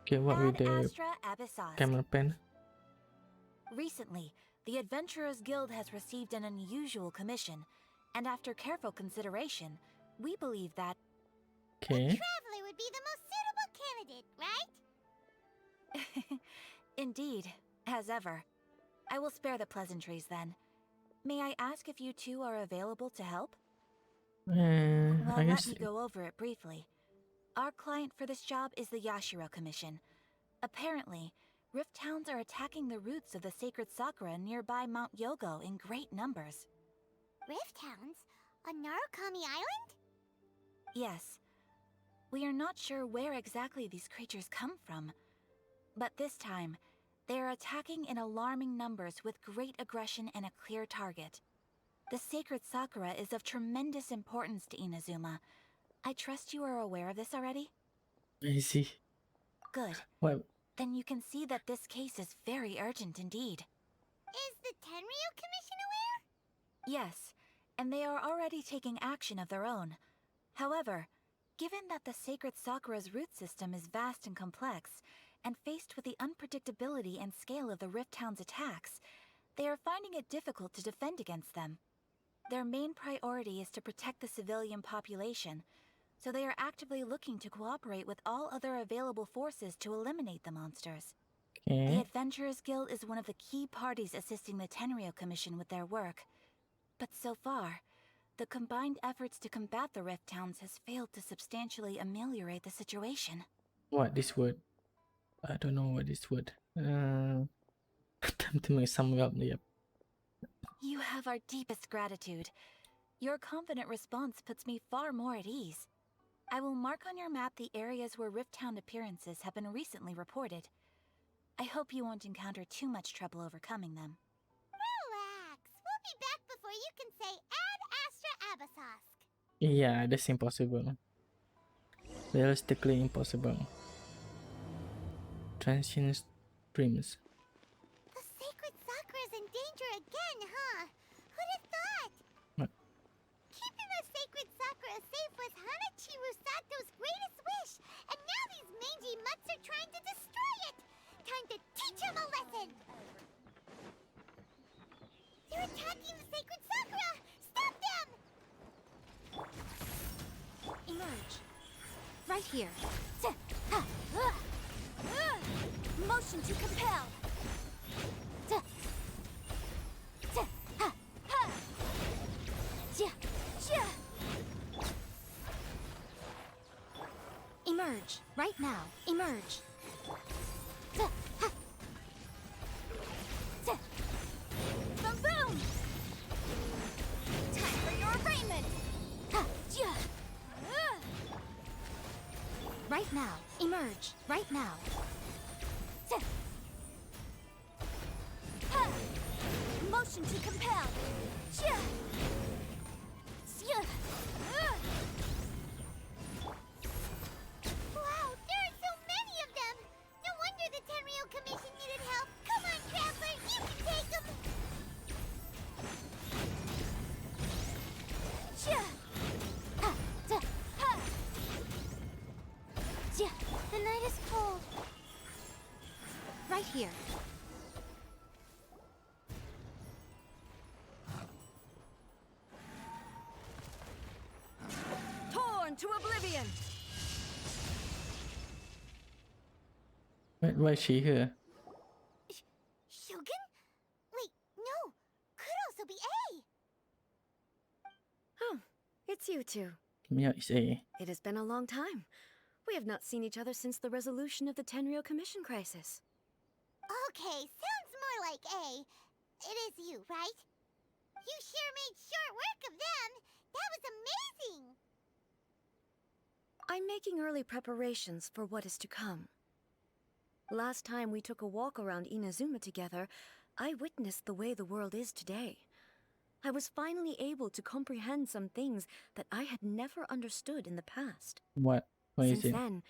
Okay, what with Ad the Astra Abyssos. camera pen? Recently, the Adventurers Guild has received an unusual commission, and after careful consideration, we believe that Okay. Traveler would be the most suitable candidate, right? indeed, as ever. I will spare the pleasantries then. May I ask if you two are available to help? Well, I let guess. me go over it briefly. Our client for this job is the Yashiro Commission. Apparently, Rift Towns are attacking the roots of the sacred Sakura nearby Mount Yogo in great numbers. Rift Hounds? On Narukami Island? Yes. We are not sure where exactly these creatures come from. But this time, they are attacking in alarming numbers with great aggression and a clear target. The sacred Sakura is of tremendous importance to Inazuma. I trust you are aware of this already? I see. Good. What? Then you can see that this case is very urgent indeed. Is the Tenryu Commission aware? Yes, and they are already taking action of their own. However, given that the sacred Sakura's root system is vast and complex, and faced with the unpredictability and scale of the Rift Hound's attacks, they are finding it difficult to defend against them. Their main priority is to protect the civilian population, so they are actively looking to cooperate with all other available forces to eliminate the monsters. The Okay. Adventurers Guild is one of the key parties assisting the Tenryu Commission with their work. But so far, the combined efforts to combat the Rift Towns has failed to substantially ameliorate the situation. What this word? I don't know what this word. Time to make some up. Yep. You have our deepest gratitude. Your confident response puts me far more at ease. I will mark on your map the areas where Rift Town appearances have been recently reported. I hope you won't encounter too much trouble overcoming them. Relax. We'll be back before you can say Ad Astra Abyssos. Yeah, that's impossible. Realistically impossible. Transient streams. The sacred Sakura's in danger again, huh? Who'd have thought? What? Keeping the sacred Sakura safe was Hanachiru Sato's greatest wish, and now these mangy mutts are trying to destroy it! Time to teach him a lesson! They're attacking the sacred Sakura! Stop them! Emerge. Right here. Motion to compel. Emerge. Right now. Emerge. Boom boom! Time for your arraignment! Right now. Emerge. Right now. Motion to compel. Wow, there are so many of them! No wonder the Tenryu Commission needed help! Come on, Traveler, you can take them! The night is cold. Right here. Torn to oblivion! Why is she here? Shogun? Wait, no! Could also be A! Oh, it's you two. Yeah, it's A. It has been a long time. We have not seen each other since the resolution of the Tenryu Commission crisis. Okay, sounds more like A. It is you, right? You sure made short work of them! That was amazing! I'm making early preparations for what is to come. Last time we took a walk around Inazuma together, I witnessed the way the world is today. I was finally able to comprehend some things that I had never understood in the past. What? What is Since it? then,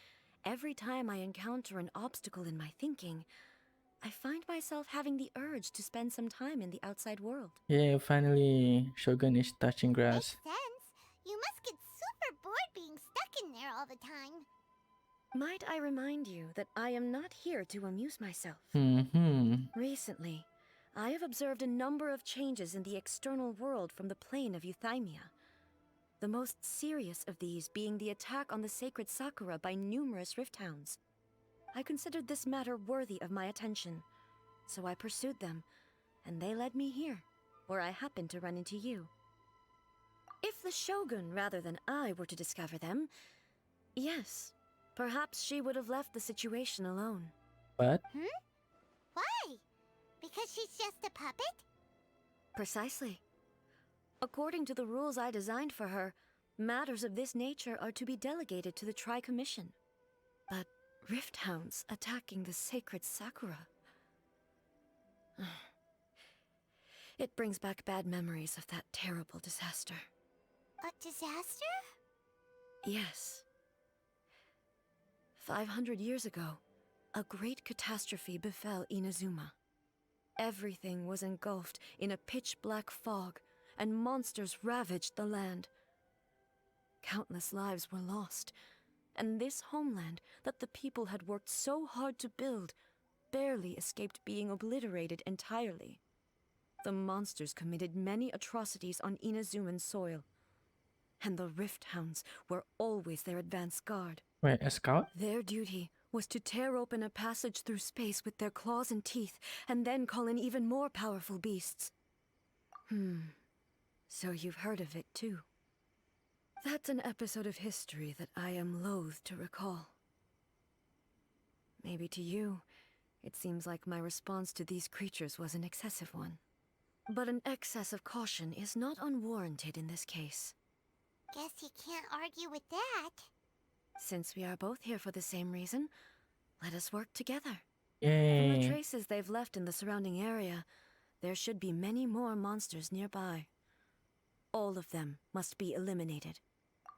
every time I encounter an obstacle in my thinking, I find myself having the urge to spend some time in the outside world. Yeah, finally Shogun is touching grass. Makes sense. You must get super bored being stuck in there all the time. Might I remind you that I am not here to amuse myself? Recently, I have observed a number of changes in the external world from the plane of Euthymia. The most serious of these being the attack on the sacred Sakura by numerous rift hounds. I considered this matter worthy of my attention, so I pursued them, and they led me here, where I happened to run into you. If the Shogun rather than I were to discover them, yes, perhaps she would have left the situation alone. But Why? Because she's just a puppet? Precisely. According to the rules I designed for her, matters of this nature are to be delegated to the Tri-Commission. But rift hounds attacking the sacred Sakura... It brings back bad memories of that terrible disaster. A disaster? Yes. 500 years ago, a great catastrophe befell Inazuma. Everything was engulfed in a pitch-black fog, and monsters ravaged the land. Countless lives were lost, and this homeland that the people had worked so hard to build barely escaped being obliterated entirely. The monsters committed many atrocities on Inazuman soil, and the Rift Hounds were always their advance guard. wait, a scout? Their duty was to tear open a passage through space with their claws and teeth, and then call in even more powerful beasts. So you've heard of it too. That's an episode of history that I am loath to recall. Maybe to you, it seems like my response to these creatures was an excessive one. But an excess of caution is not unwarranted in this case. Guess you can't argue with that. Since we are both here for the same reason, let us work together. From the Yay. traces they've left in the surrounding area, there should be many more monsters nearby. All of them must be eliminated.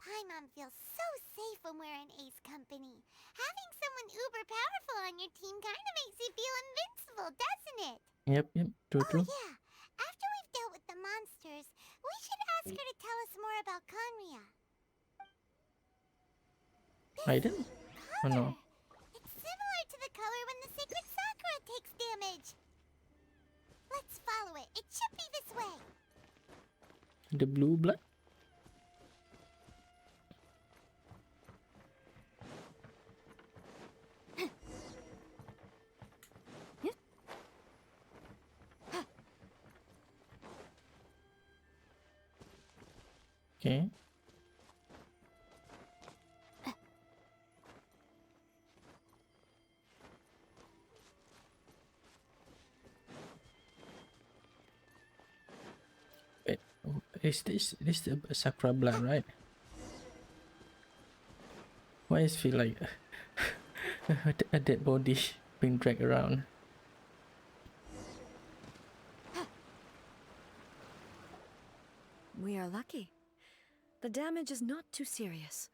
Paimon feels so safe when we're in Ace Company. Having someone uber powerful on your team kinda makes you feel invincible, doesn't it? Yep, true, Oh true. yeah, after we've dealt with the monsters, we should ask her to tell us more about Conria. Raiden? Oh no. It's similar to the color when the sacred Sakura takes damage. Let's follow it. It should be this way. The blue blood? Okay. Wait, is this the Sakura blood, right? Why does it feel like a dead body being dragged around? We are lucky. The damage is not too serious.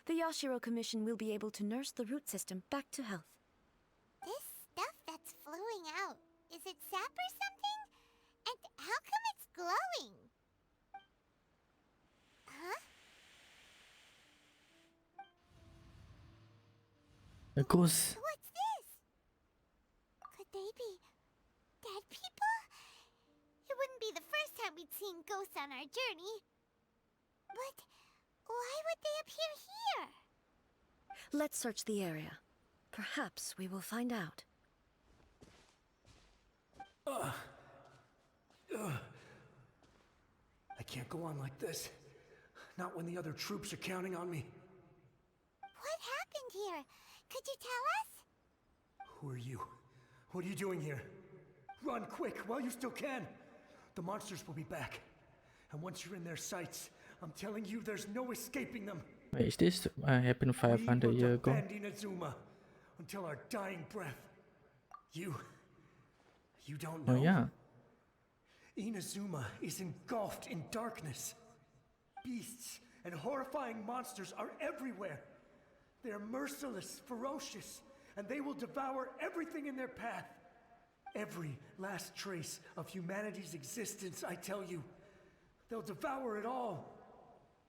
The Yashiro Commission will be able to nurse the root system back to health. This stuff that's flowing out, is it sap or something? And how come it's glowing? Huh? A ghost. What's this? Could they be dead people? It wouldn't be the first time we'd seen ghosts on our journey. But why would they appear here? Let's search the area. Perhaps we will find out. I can't go on like this. Not when the other troops are counting on me. What happened here? Could you tell us? Who are you? What are you doing here? Run quick while you still can. The monsters will be back. And once you're in their sights, I'm telling you there's no escaping them. Wait, is this happened 500 We years will ago? defend Inazuma until our dying breath. You don't know? Oh yeah. Inazuma is engulfed in darkness. Beasts and horrifying monsters are everywhere. They're merciless, ferocious, and they will devour everything in their path. Every last trace of humanity's existence, I tell you. They'll devour it all.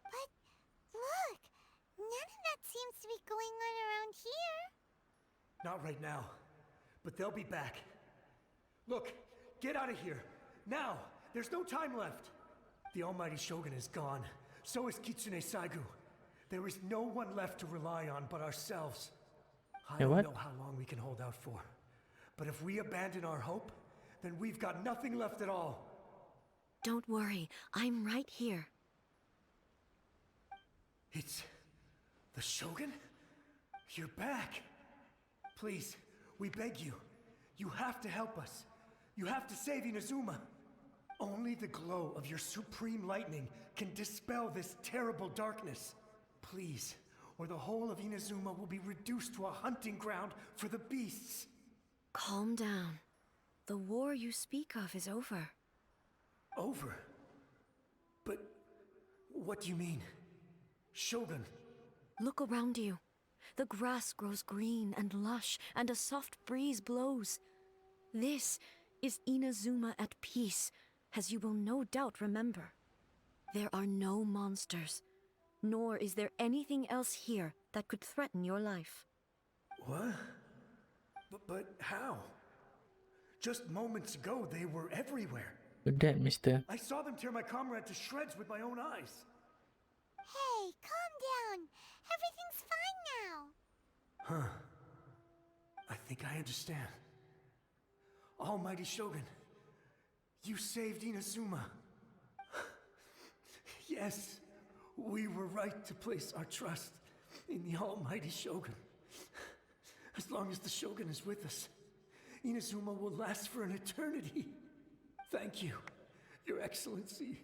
But look, none of that seems to be going on around Not right now, but they'll be back. Look, get out of here. Now! There's no time left! The almighty Shogun is gone. So is Kitsune Saigu. There is no one left to rely on but ourselves. I don't what? know how long we can hold out for. But if we abandon our hope, then we've got nothing left at all. Don't worry, I'm right here. It's... the Shogun? You're back! Please, we beg you. You have to help us. You have to save Inazuma. Only the glow of your supreme lightning can dispel this terrible darkness. Please, or the whole of Inazuma will be reduced to a hunting ground for the beasts. Calm down. The war you speak of is over. Over? But what do you mean? Shogun? Look around you. The grass grows green and lush, and a soft breeze blows. This is Inazuma at peace, as you will no doubt remember. There are no monsters, nor is there anything else here that could threaten your life. What? But how? Just moments ago, they were everywhere. You're dead, mister. I saw them tear my comrade to shreds with my own eyes. Hey, calm down. Everything's fine now. Huh. I think I understand. Almighty Shogun, you saved Inazuma. Yes, we were right to place our trust in the Almighty Shogun. As long as the Shogun is with us, Inazuma will last for an eternity. Thank you, Your Excellency.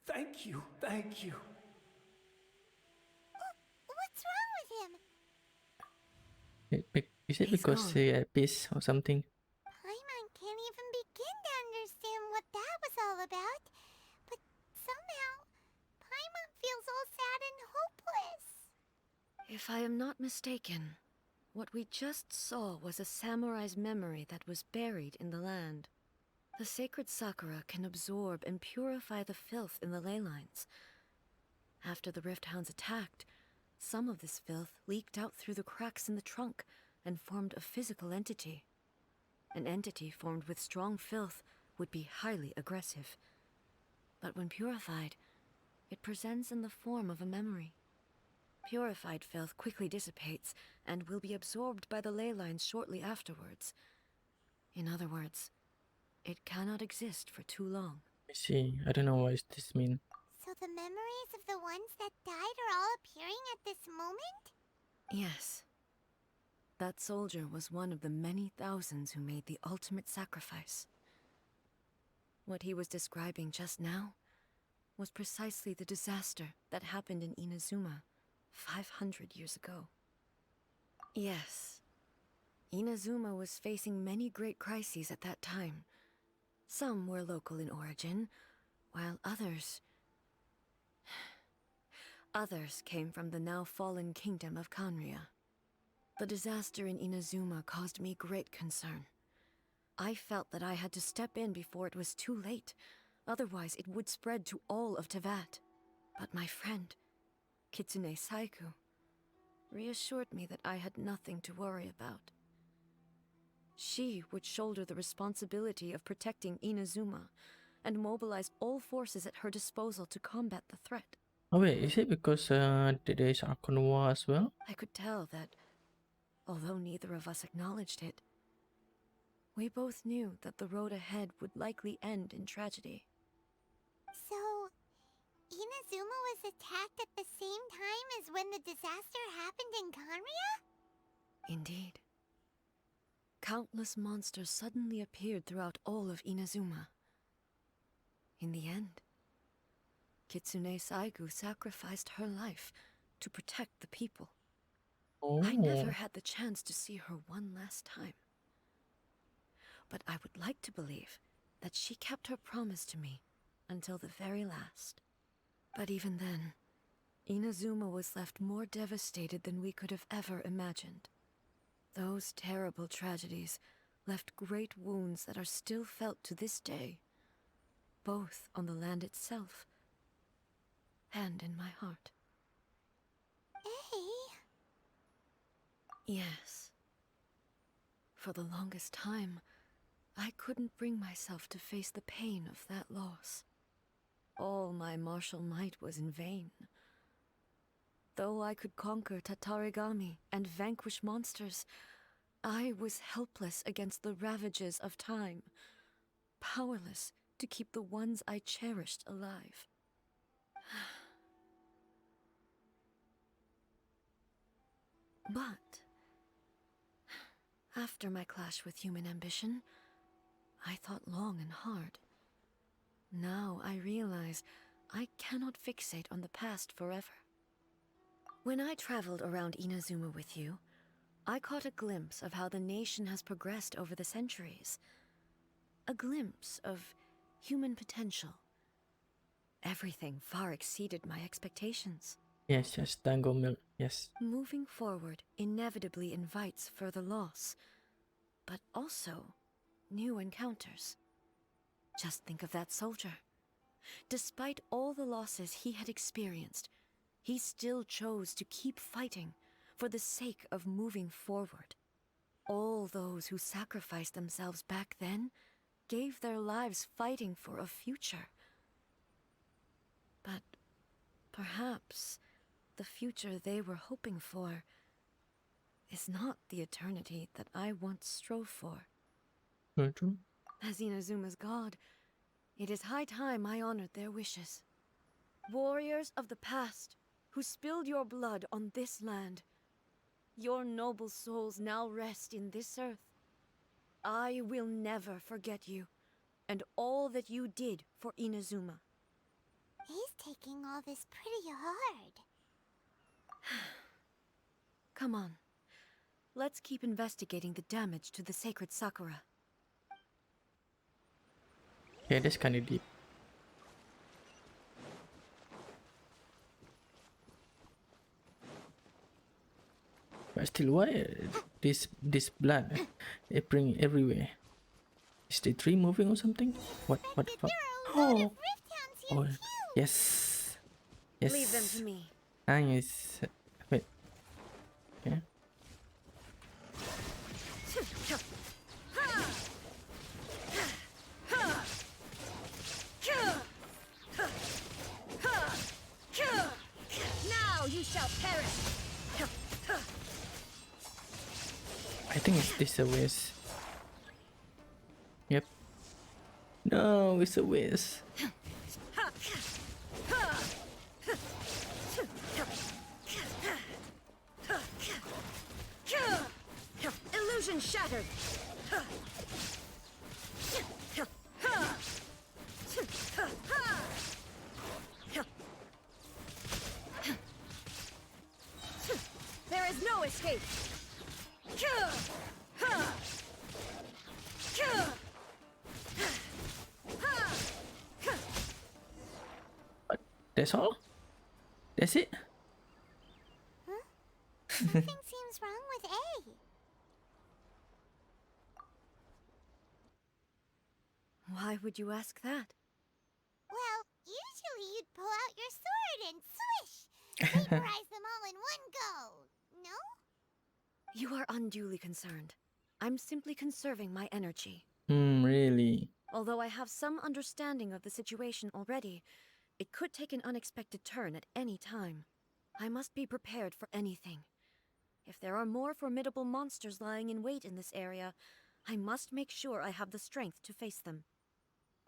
Thank you, thank you. What's wrong with him? Is it He's because gone. they are pissed or something? Paimon can't even begin to understand what that was all about. But somehow, Paimon feels all sad and hopeless. If I am not mistaken, what we just saw was a samurai's memory that was buried in the land. The sacred Sakura can absorb and purify the filth in the ley lines. After the Rift Hounds attacked, some of this filth leaked out through the cracks in the trunk and formed a physical entity. An entity formed with strong filth would be highly aggressive. But when purified, it presents in the form of a memory. Purified filth quickly dissipates and will be absorbed by the ley lines shortly afterwards. In other words, it cannot exist for too long. I see. I don't know what does this mean. So the memories of the ones that died are all appearing at this moment? Yes. That soldier was one of the many thousands who made the ultimate sacrifice. What he was describing just now was precisely the disaster that happened in Inazuma 500 years ago. Yes. Inazuma was facing many great crises at that time. Some were local in origin, while others came from the now fallen kingdom of Kanria. The disaster in Inazuma caused me great concern. I felt that I had to step in before it was too late, otherwise it would spread to all of Tevat. But my friend, Kitsune Saigu, reassured me that I had nothing to worry about. She would shoulder the responsibility of protecting Inazuma and mobilize all forces at her disposal to combat the threat. Oh wait, is it because there is Archon War as well? I could tell that, although neither of us acknowledged it, we both knew that the road ahead would likely end in tragedy. So, Inazuma was attacked at the same time as when the disaster happened in Kanria? Indeed. Countless monsters suddenly appeared throughout all of Inazuma. In the end, Kitsune Saigu sacrificed her life to protect the people. Oh, I never had the chance to see her one last time. But I would like to believe that she kept her promise to me until the very last. But even then, Inazuma was left more devastated than we could have ever imagined. Those terrible tragedies left great wounds that are still felt to this day, both on the land itself and in my heart. Hey, Yes. For the longest time, I couldn't bring myself to face the pain of that loss. All my martial might was in vain. Though I could conquer Tatarigami and vanquish monsters, I was helpless against the ravages of time, powerless to keep the ones I cherished alive. But after my clash with human ambition, I thought long and hard. Now I realize I cannot fixate on the past forever. When I traveled around Inazuma with you, I caught a glimpse of how the nation has progressed over the centuries. A glimpse of human potential. Everything far exceeded my expectations. Yes, yes, Tango Milk, yes. Moving forward inevitably invites further loss, but also new encounters. Just think of that soldier. Despite all the losses he had experienced, he still chose to keep fighting for the sake of moving forward. All those who sacrificed themselves back then gave their lives fighting for a future. But perhaps the future they were hoping for is not the eternity that I once strove for. True. As Inazuma's god, it is high time I honored their wishes. Warriors of the past, who spilled your blood on this land, your noble souls now rest in this earth. I will never forget you, and all that you did for Inazuma. He's taking all this pretty hard. Come on. Let's keep investigating the damage to the sacred Sakura. Yeah, that's kind of deep. But still, why this blood it bring everywhere? Is the tree moving or something? What the fuck? Oh, oh, yes, yes. Leave them to me. Nice. Wait. Okay. Now you shall perish. I think it's a waste. Yep. No, it's a waste. Illusion shattered. There is no escape. But that's all? That's it? Something seems wrong with A. Why would you ask that? Well, usually you'd pull out your sword and swish! Vaporize them all in one go! No? You are unduly concerned. I'm simply conserving my energy. Really? Although I have some understanding of the situation already, it could take an unexpected turn at any time. I must be prepared for anything. If there are more formidable monsters lying in wait in this area, I must make sure I have the strength to face them.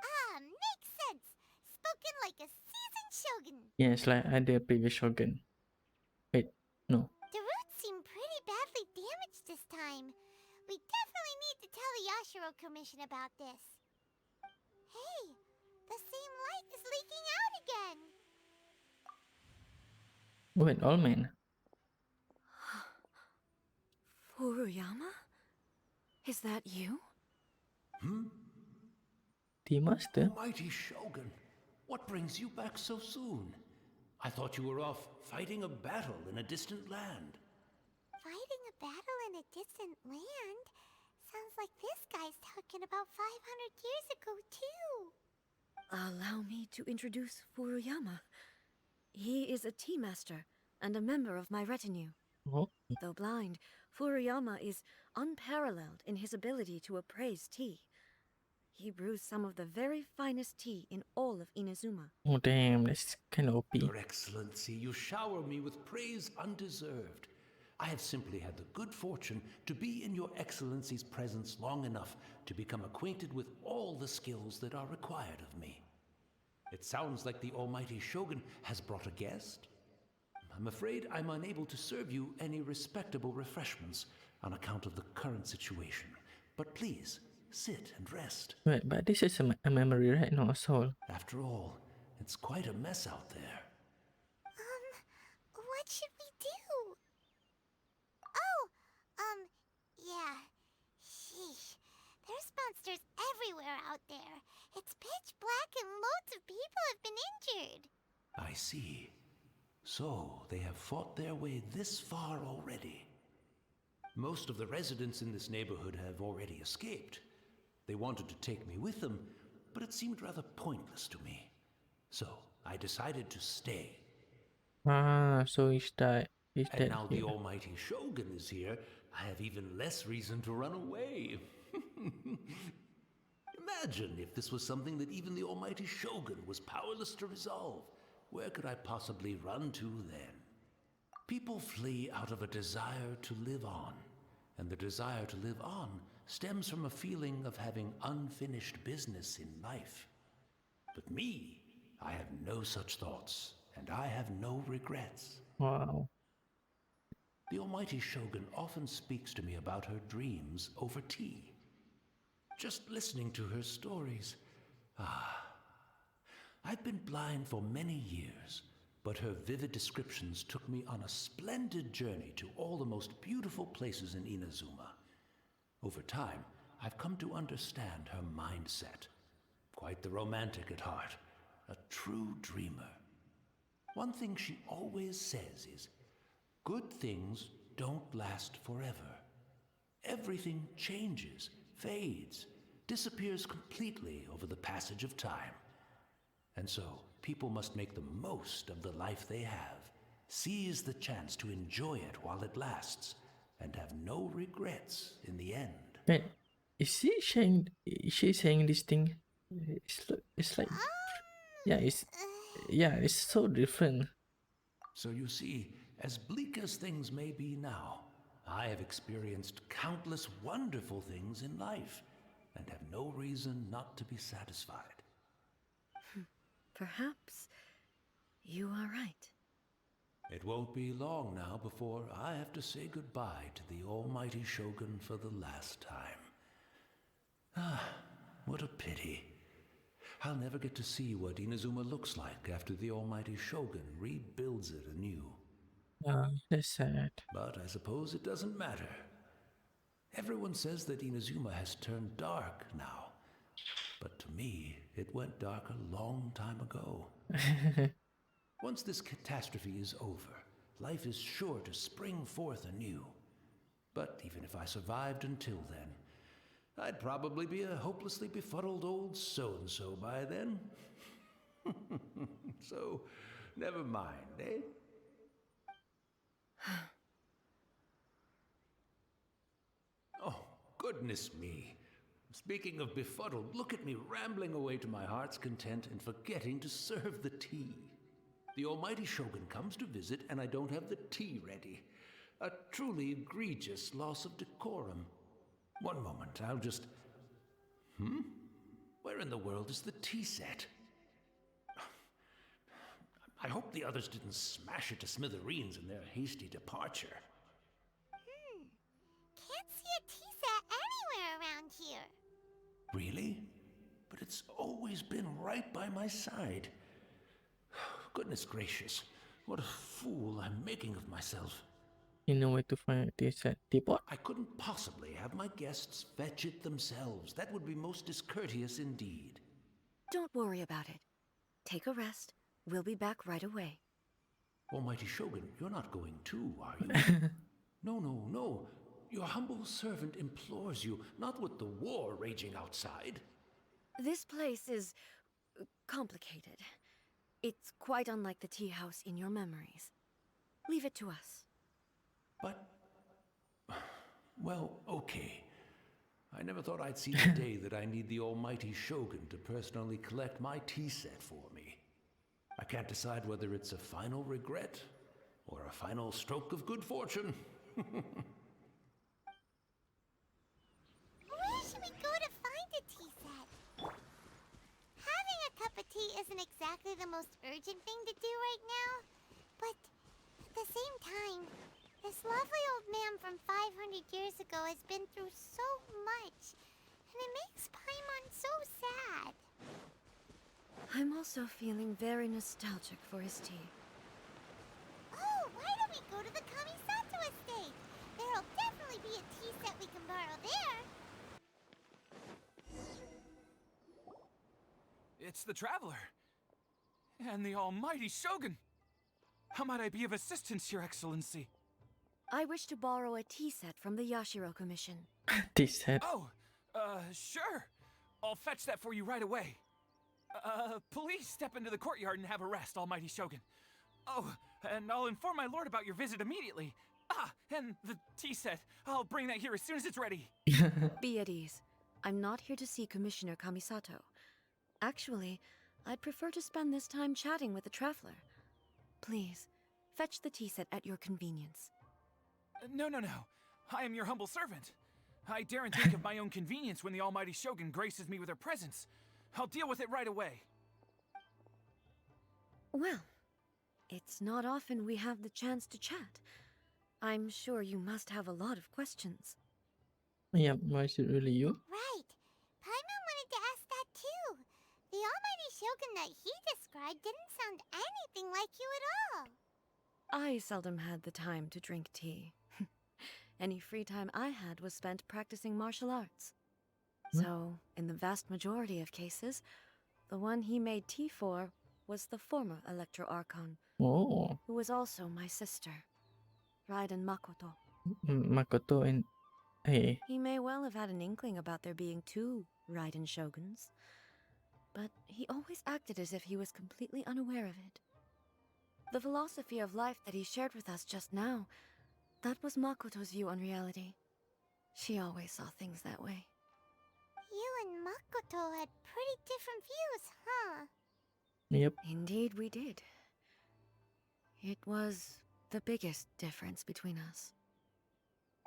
Ah, makes sense! Spoken like a seasoned shogun! Yes, like I did previous Shogun. Wait, no. The roots seem pretty badly damaged this time. We definitely need to tell the Yashiro Commission about this. Hey, the same light is leaking out again! Wait, all men. Furuyama? Is that you? The master? Mighty Shogun, what brings you back so soon? I thought you were off fighting a battle in a distant land. Fighting a battle in a distant land? Sounds like this guy's talking about 500 years ago, too. Allow me to introduce Furuyama. He is a tea master and a member of my retinue. Oh, Though blind, Furuyama is unparalleled in his ability to appraise tea. He brews some of the very finest tea in all of Inazuma. Oh damn, that's kind of OP. Your Excellency, you shower me with praise undeserved. I have simply had the good fortune to be in Your Excellency's presence long enough to become acquainted with all the skills that are required of me. It sounds like the almighty Shogun has brought a guest. I'm afraid I'm unable to serve you any respectable refreshments on account of the current situation. But please, sit and rest. Wait, but this is a memory, right? Not a soul. After all, it's quite a mess out there. What should we do? Oh, yeah. Sheesh. There's monsters everywhere out there. It's pitch black and loads of people have been injured. I see. So, they have fought their way this far already. Most of the residents in this neighborhood have already escaped. They wanted to take me with them, but it seemed rather pointless to me. So, I decided to stay. Ah, so he's dead. He's And dead now here. the almighty Shogun is here, I have even less reason to run away. Imagine if this was something that even the almighty Shogun was powerless to resolve. Where could I possibly run to then? People flee out of a desire to live on, and the desire to live on stems from a feeling of having unfinished business in life. But me, I have no such thoughts, and I have no regrets. Wow. The almighty Shogun often speaks to me about her dreams over tea. Just listening to her stories, I've been blind for many years, but her vivid descriptions took me on a splendid journey to all the most beautiful places in Inazuma. Over time, I've come to understand her mindset. Quite the romantic at heart, a true dreamer. One thing she always says is, good things don't last forever. Everything changes, fades, disappears completely over the passage of time. And so, people must make the most of the life they have, seize the chance to enjoy it while it lasts, and have no regrets in the end. Wait, is she saying this thing? It's like, yeah, it's so different. So you see, as bleak as things may be now, I have experienced countless wonderful things in life, and have no reason not to be satisfied. Perhaps you are right. It won't be long now before I have to say goodbye to the almighty Shogun for the last time. What a pity. I'll never get to see what Inazuma looks like after the almighty Shogun rebuilds it anew. That's sad. But I suppose it doesn't matter. Everyone says that Inazuma has turned dark now. But to me, it went dark a long time ago. Once this catastrophe is over, life is sure to spring forth anew. But even if I survived until then, I'd probably be a hopelessly befuddled old so-and-so by then. So, never mind, eh? Oh, goodness me. Speaking of befuddled, look at me rambling away to my heart's content and forgetting to serve the tea. The almighty Shogun comes to visit and I don't have the tea ready. A truly egregious loss of decorum. One moment, I'll just... Where in the world is the tea set? I hope the others didn't smash it to smithereens in their hasty departure. Can't see a tea set anywhere around here. Really? But it's always been right by my side. Goodness gracious, what a fool I'm making of myself. You know where to find this teapot? I couldn't possibly have my guests fetch it themselves. That would be most discourteous indeed. Don't worry about it. Take a rest. We'll be back right away. Almighty Shogun, you're not going too, are you? No. Your humble servant implores you, not with the war raging outside. This place is complicated. It's quite unlike the tea house in your memories. Leave it to us. But Well, okay. I never thought I'd see the day that I need the almighty Shogun to personally collect my tea set for me. I can't decide whether it's a final regret or a final stroke of good fortune. Where should we go to find a tea set? Having a cup of tea isn't exactly the most urgent thing to do right now, but at the same time, this lovely old man from 500 years ago has been through so much, and it makes Paimon so sad. I'm also feeling very nostalgic for his tea. Oh, why don't we go to the Kamisato estate? There'll definitely be a tea set we can borrow there. It's the Traveler. And the almighty Shogun. How might I be of assistance, Your Excellency? I wish to borrow a tea set from the Yashiro Commission. This head. Oh, sure. I'll fetch that for you right away. Please step into the courtyard and have a rest, almighty Shogun. Oh, and I'll inform my lord about your visit immediately. Ah, and the tea set. I'll bring that here as soon as it's ready. Be at ease. I'm not here to see Commissioner Kamisato. Actually, I'd prefer to spend this time chatting with the Traveler. Please, fetch the tea set at your convenience. No. I am your humble servant. I daren't think of my own convenience when the almighty Shogun graces me with her presence. I'll deal with it right away. Well, it's not often we have the chance to chat. I'm sure you must have a lot of questions. Yeah, why is it really you? Right. Paimon wanted to ask that too. The almighty Shogun that he described didn't sound anything like you at all. I seldom had the time to drink tea. Any free time I had was spent practicing martial arts. So, in the vast majority of cases, the one he made tea for was the former Electro Archon, Oh, who was also my sister, Raiden Makoto. Makoto and hey, He may well have had an inkling about there being two Raiden Shoguns, but he always acted as if he was completely unaware of it. The philosophy of life that he shared with us just now, that was Makoto's view on reality. She always saw things that way. You and Makoto had pretty different views, huh? yep. Indeed we did. It was the biggest difference between us.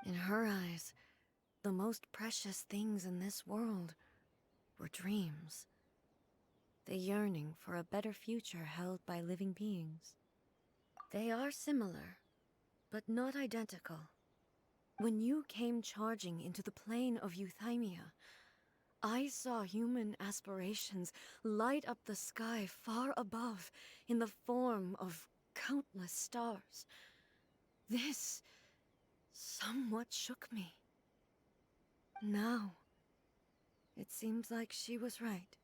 In her eyes, the most precious things in this world were dreams. The yearning for a better future held by living beings. They are similar, but not identical. When you came charging into the plane of Euthymia, I saw human aspirations light up the sky far above in the form of countless stars. This somewhat shook me. Now, it seems like she was right,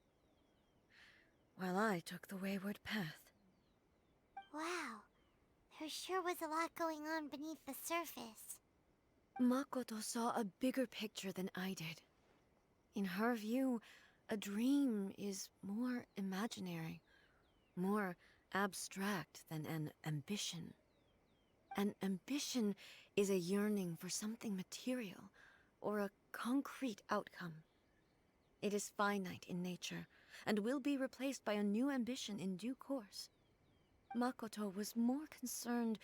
while I took the wayward path. Wow. There sure was a lot going on beneath the surface. Makoto saw a bigger picture than I did. In her view, a dream is more imaginary, more abstract than an ambition. An ambition is a yearning for something material, or a concrete outcome. It is finite in nature, and will be replaced by a new ambition in due course. Makoto was more concerned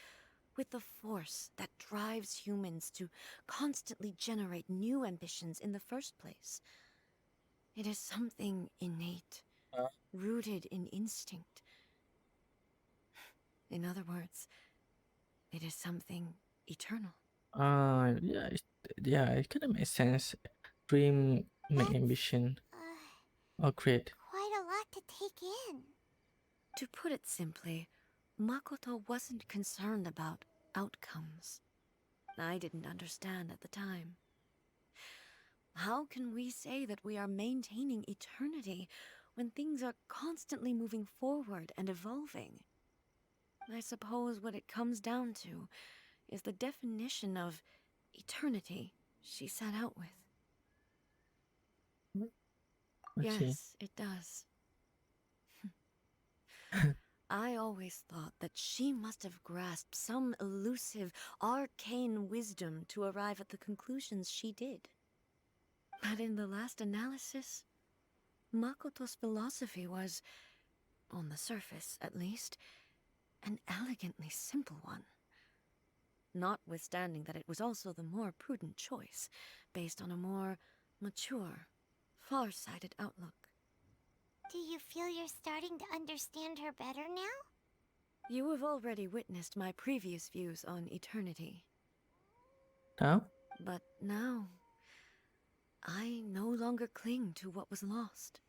with the force that drives humans to constantly generate new ambitions in the first place. It is something innate, rooted in instinct. In other words, it is something eternal. Yeah, yeah, it kind of makes sense. Dream, make That's, ambition, or create. Quite a lot to take in. To put it simply, Makoto wasn't concerned about outcomes. I didn't understand at the time. How can we say that we are maintaining eternity when things are constantly moving forward and evolving? I suppose what it comes down to is the definition of eternity she set out with. Let's see. Yes, it does. I always thought that she must have grasped some elusive, arcane wisdom to arrive at the conclusions she did. But in the last analysis, Makoto's philosophy was, on the surface at least, an elegantly simple one. Notwithstanding that it was also the more prudent choice, based on a more mature, far-sighted outlook. Do you feel you're starting to understand her better now? You have already witnessed my previous views on eternity. Now? But now, I no longer cling to what was lost.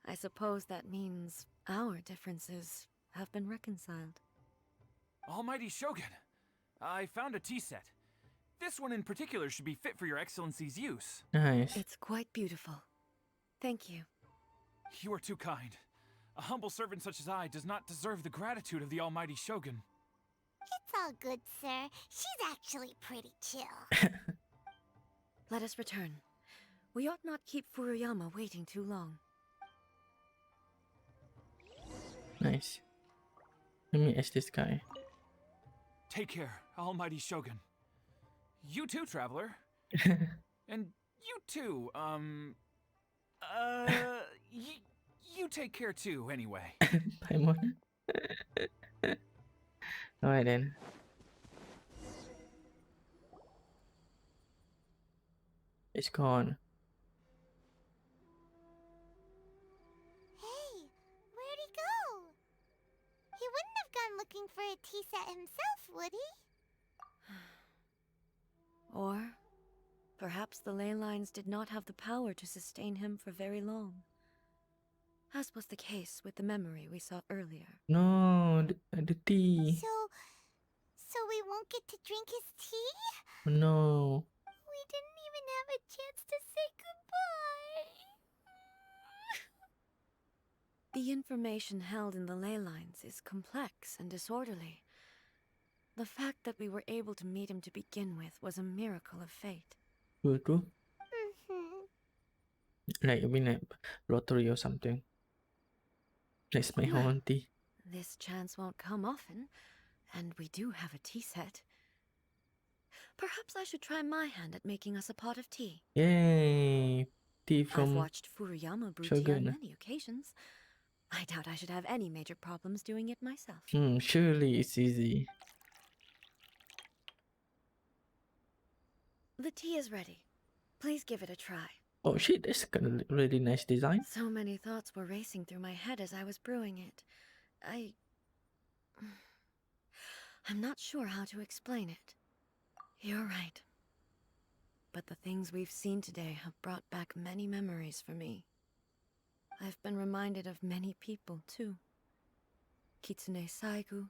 I suppose that means our differences have been reconciled. Almighty Shogun, I found a tea set. This one in particular should be fit for your excellency's use. Nice. It's quite beautiful. Thank you. You are too kind. A humble servant such as I does not deserve the gratitude of the Almighty Shogun. It's all good, sir. She's actually pretty chill. Let us return. We ought not keep Furuyama waiting too long. Nice. Let me ask this guy. Take care, Almighty Shogun. You too, traveler. And you too, you take care too, anyway. Paimon. Alright then. It's gone. Hey, where'd he go? He wouldn't have gone looking for a tea set himself, would he? Or perhaps the ley lines did not have the power to sustain him for very long. As was the case with the memory we saw earlier. No, the tea. So we won't get to drink his tea? Oh, no. We didn't even have a chance to say goodbye. The information held in the ley lines is complex and disorderly. The fact that we were able to meet him to begin with was a miracle of fate. True. Mm-hmm. Like, I mean, like, lottery or something. That's my Well, own tea. This chance won't come often, and we do have a tea set. Perhaps I should try my hand at making us a pot of tea. Yay! Tea I've from watched Furuyama brew tea on Shogun. many occasions. I doubt I should have any major problems doing it myself. Surely it's easy. The tea is ready. Please give it a try. Oh shit, that's kind of really nice design. So many thoughts were racing through my head as I was brewing it. I'm not sure how to explain it. You're right. But the things we've seen today have brought back many memories for me. I've been reminded of many people, too. Kitsune Saigu,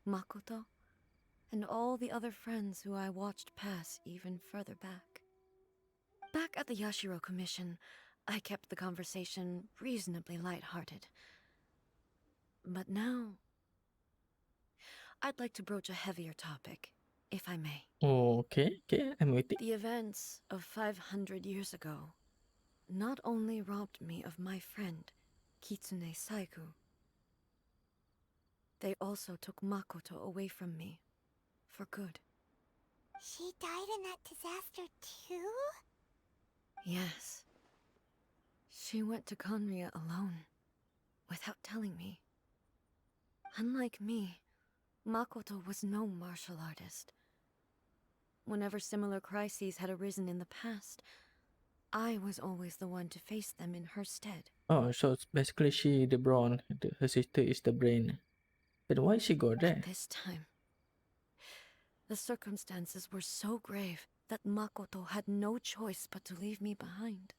Makoto, and all the other friends who I watched pass even further back. Back at the Yashiro Commission, I kept the conversation reasonably light-hearted. But now, I'd like to broach a heavier topic, if I may. Okay, I'm waiting. The events of 500 years ago not only robbed me of my friend, Kitsune Saigu, they also took Makoto away from me, for good. She died in that disaster too? Yes. She went to Conria alone, without telling me. Unlike me, Makoto was no martial artist. Whenever similar crises had arisen in the past, I was always the one to face them in her stead. Oh, so it's basically she the brawn, her sister is the brain. But why she go there? This time, the circumstances were so grave that Makoto had no choice but to leave me behind.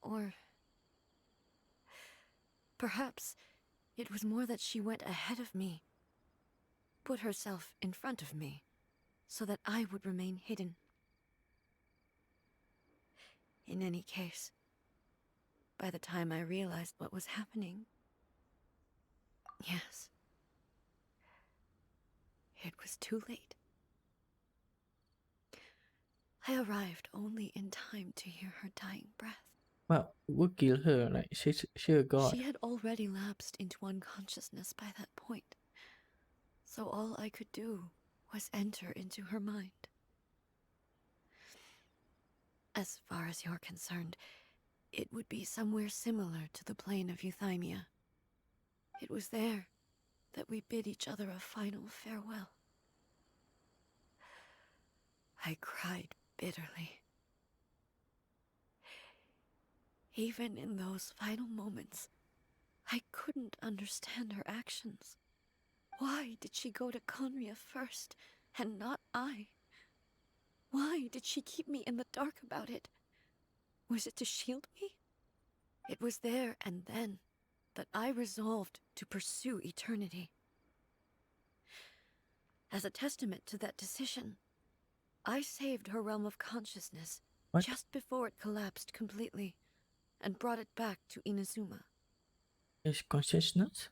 Or perhaps it was more that she went ahead of me, put herself in front of me, so that I would remain hidden. In any case, by the time I realized what was happening, yes, it was too late. I arrived only in time to hear her dying breath. But what killed her? Like she a god. She had already lapsed into unconsciousness by that point. So all I could do was enter into her mind. As far as you're concerned, it would be somewhere similar to the plane of Euthymia. It was there that we bid each other a final farewell. I cried bitterly. Even in those final moments, I couldn't understand her actions. Why did she go to Conria first, and not I? Why did she keep me in the dark about it? Was it to shield me? It was there and then that I resolved to pursue eternity. As a testament to that decision, I saved her realm of consciousness What? just before it collapsed completely, and brought it back to Inazuma. His consciousness?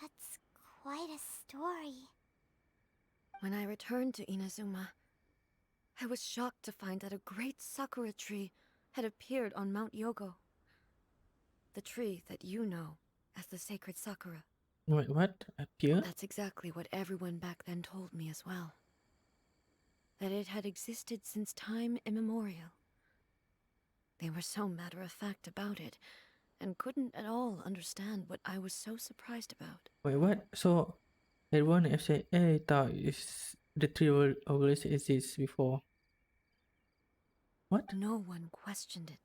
That's quite a story. When I returned to Inazuma, I was shocked to find that a great Sakura tree had appeared on Mount Yogo. The tree that you know as the sacred Sakura. Wait, what? Appear? That's exactly what everyone back then told me as well. That it had existed since time immemorial. They were so matter-of-fact about it, and couldn't at all understand what I was so surprised about. Wait, what? So everyone have said, "Hey, thought is the tree will always exist before." What? No one questioned it.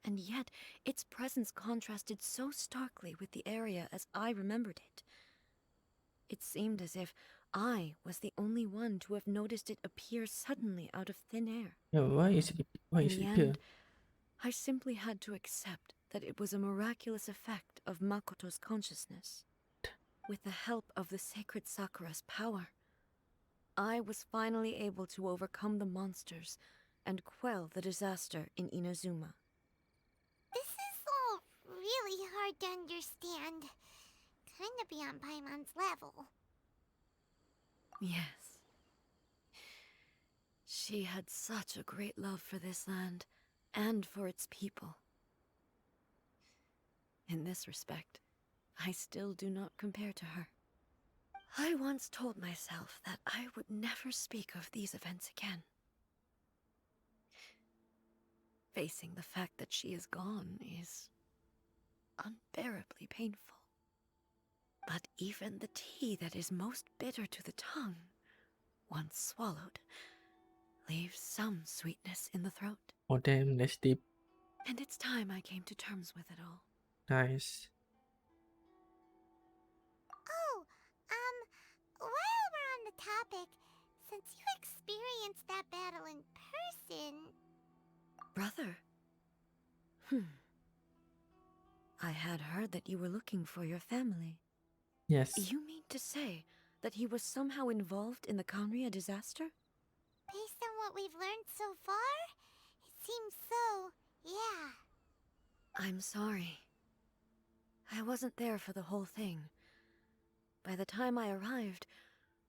And yet, its presence contrasted so starkly with the area as I remembered it. It seemed as if I was the only one to have noticed it appear suddenly out of thin air. Yeah, why is it? Why In is the it appear? end, I simply had to accept that it was a miraculous effect of Makoto's consciousness. With the help of the sacred Sakura's power, I was finally able to overcome the monsters and quell the disaster in Inazuma. This is all really hard to understand. Kinda beyond Paimon's level. Yes. She had such a great love for this land, and for its people. In this respect, I still do not compare to her. I once told myself that I would never speak of these events again. Facing the fact that she is gone is unbearably painful. But even the tea that is most bitter to the tongue, once swallowed, leaves some sweetness in the throat. Oh damn, that's deep. And it's time I came to terms with it all. Nice. Oh, while we're on the topic, since you experienced that battle in person... Brother? I had heard that you were looking for your family. Yes. You mean to say that he was somehow involved in the Conria disaster? Based on what we've learned so far, it seems so, yeah. I'm sorry. I wasn't there for the whole thing. By the time I arrived,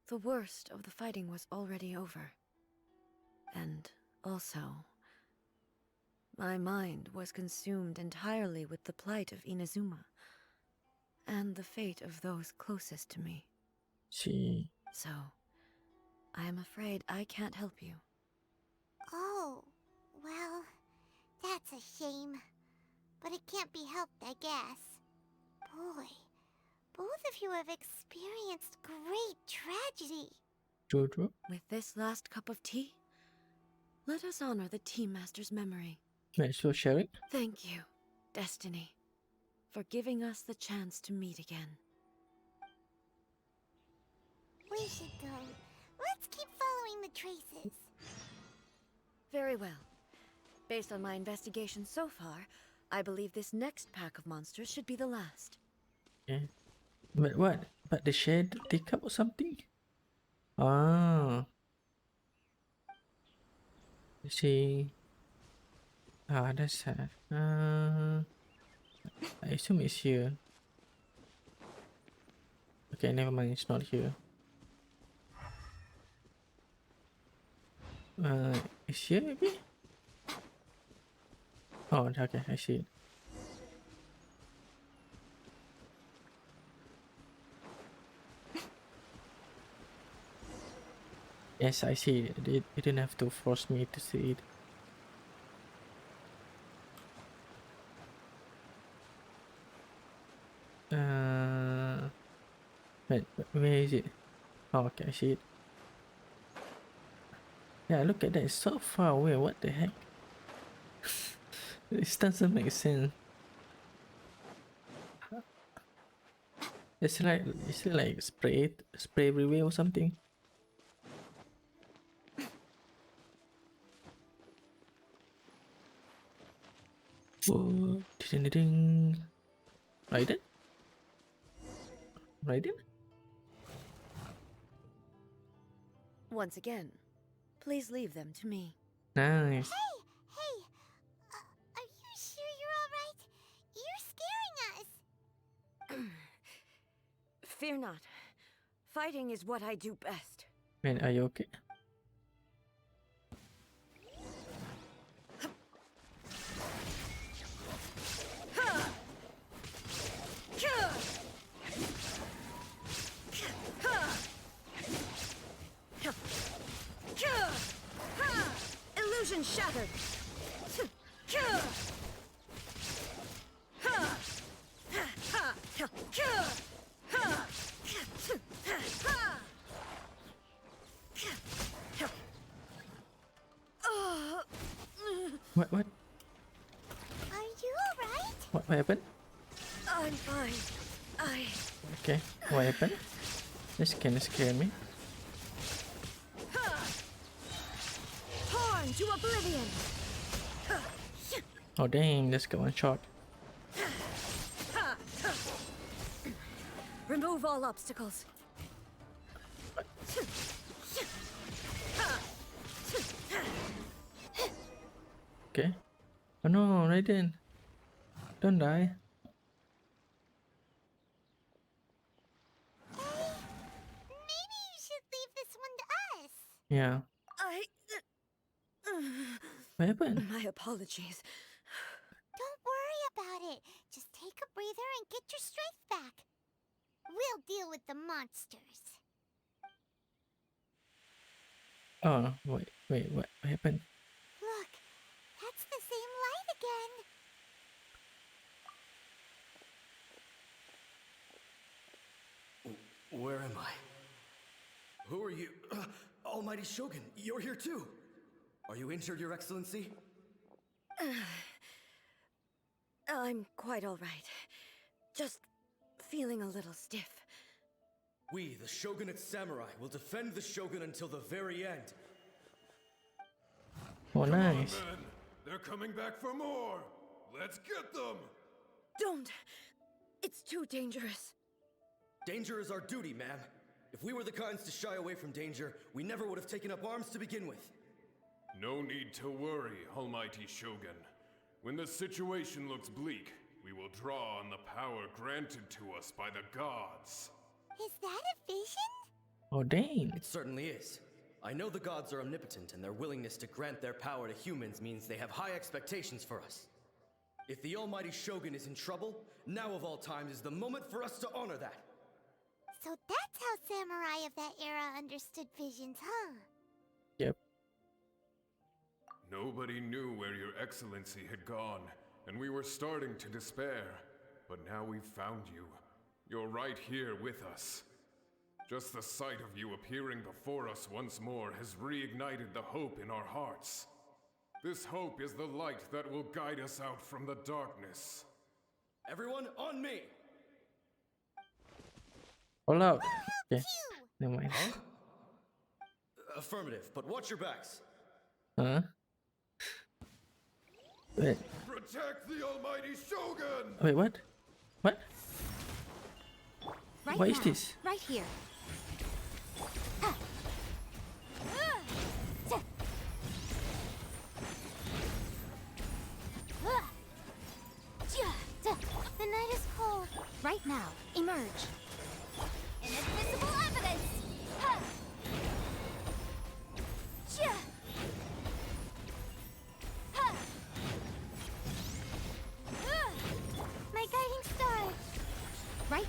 the worst of the fighting was already over. And also, my mind was consumed entirely with the plight of Inazuma, and the fate of those closest to me. She. So, I am afraid I can't help you. Oh, well, that's a shame. But it can't be helped, I guess. Boy, both of you have experienced great tragedy. Jojo. With this last cup of tea, let us honor the Tea Master's memory. Might as well share it. Thank you, Destiny, for giving us the chance to meet again. We should go. Let's keep following the traces. Very well. Based on my investigation so far, I believe this next pack of monsters should be the last. Yeah. But what? But the shed teacup or something? Ah. See. Ah, that's sad. I assume it's here. Okay, never mind. It's not here. It's here maybe? Oh, okay, I see it. Yes, I see it. You didn't have to force me to see it. Wait, where is it? Oh, okay, I see it. Yeah, look at that. It's so far away. What the heck? This doesn't make sense. It's like spray everywhere or something. Oh, ding ding ding. Raiden? Raiden? Once again, please leave them to me. Nice. Hey, are you sure you're all right? You're scaring us. Fear not. Fighting is what I do best. Man, are you okay? Illusion shattered. What? Are you all right? What happened? I'm fine. Okay, what happened? This kinda scare me. Torn to oblivion. Oh dang, let's go one shot. Remove all obstacles. Okay. Oh no, Raiden. Don't die. Maybe you should leave this one to us. Yeah. What happened? My apologies. Don't worry about it. Just take a breather and get your strength back. We'll deal with the monsters. Oh, wait, what happened? Look, that's the same light again. Where am I? Who are you? Almighty Shogun, you're here too! Are you injured, Your Excellency? I'm quite all right. Just feeling a little stiff. We, the Shogunate Samurai, will defend the Shogun until the very end. Oh, nice. Come on, men. They're coming back for more. Let's get them. Don't! It's too dangerous. Danger is our duty, ma'am. If we were the kinds to shy away from danger, we never would have taken up arms to begin with. No need to worry, Almighty Shogun. When the situation looks bleak, we will draw on the power granted to us by the gods. Is that a vision? Oh dang. It certainly is. I know the gods are omnipotent, and their willingness to grant their power to humans means they have high expectations for us. If the Almighty Shogun is in trouble, now of all times is the moment for us to honor that. So that's how samurai of that era understood visions, huh? Yep. Nobody knew where Your Excellency had gone, and we were starting to despair. But now we've found you. You're right here with us. Just the sight of you appearing before us once more has reignited the hope in our hearts. This hope is the light that will guide us out from the darkness. Everyone, on me! All out. Okay. Never mind. Affirmative, but watch your backs. Huh? Wait. Protect the Almighty Shogun! Wait, what? What? Right What now. is this? Right here. The night is cold. Right now. Emerge. Inadmissible evidence! Ha!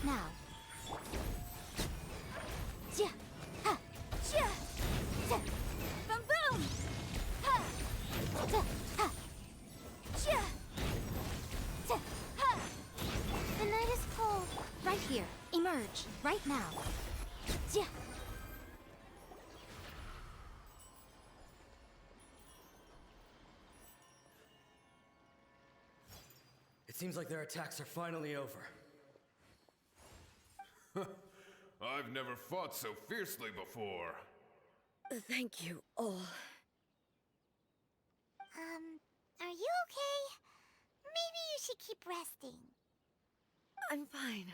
right now. Ja, ha, ja, ja, boom, boom. Ha, ja, ha, ja, ja, ha. The night is cold. Right here. Emerge. Right now. Ja. It seems like their attacks are finally over. I've never fought so fiercely before. Thank you all. Are you okay? Maybe you should keep resting. I'm fine.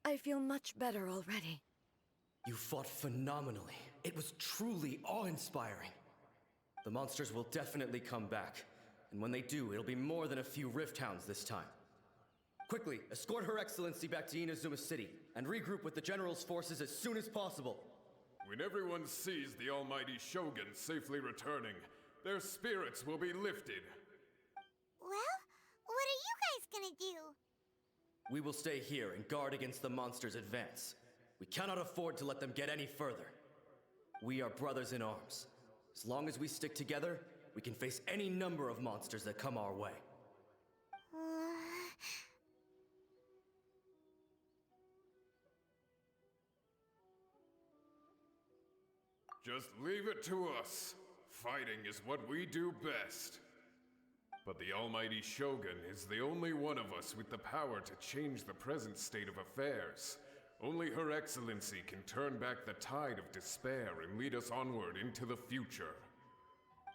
I feel much better already. You fought phenomenally. It was truly awe-inspiring. The monsters will definitely come back. And when they do, it'll be more than a few Rift Hounds this time. Quickly, escort Her Excellency back to Inazuma City, and regroup with the General's forces as soon as possible. When everyone sees the almighty Shogun safely returning, their spirits will be lifted. Well, what are you guys gonna do? We will stay here and guard against the monsters' advance. We cannot afford to let them get any further. We are brothers in arms. As long as we stick together, we can face any number of monsters that come our way. Just leave it to us. Fighting is what we do best. But the almighty Shogun is the only one of us with the power to change the present state of affairs. Only Her Excellency can turn back the tide of despair and lead us onward into the future.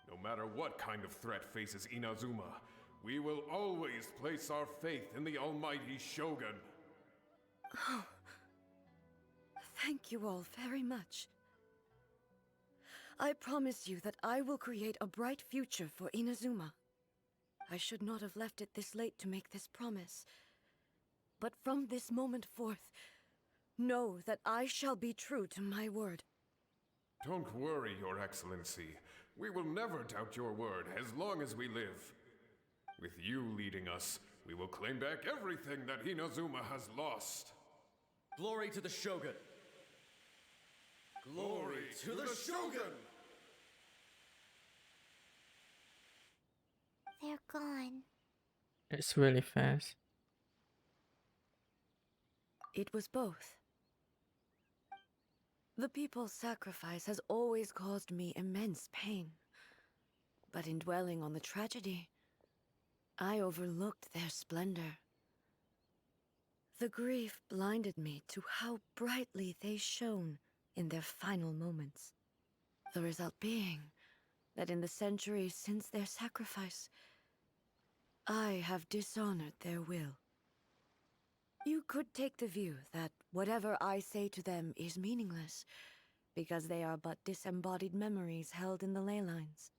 No matter what kind of threat faces Inazuma, we will always place our faith in the almighty Shogun. Oh. Thank you all very much. I promise you that I will create a bright future for Inazuma. I should not have left it this late to make this promise. But from this moment forth, know that I shall be true to my word. Don't worry, Your Excellency. We will never doubt your word as long as we live. With you leading us, we will claim back everything that Inazuma has lost. Glory to the Shogun! Glory to the Shogun! They're gone. It's really fast. It was both. The people's sacrifice has always caused me immense pain. But in dwelling on the tragedy, I overlooked their splendor. The grief blinded me to how brightly they shone in their final moments. The result being that in the centuries since their sacrifice, I have dishonored their will. You could take the view that whatever I say to them is meaningless, because they are but disembodied memories held in the ley lines.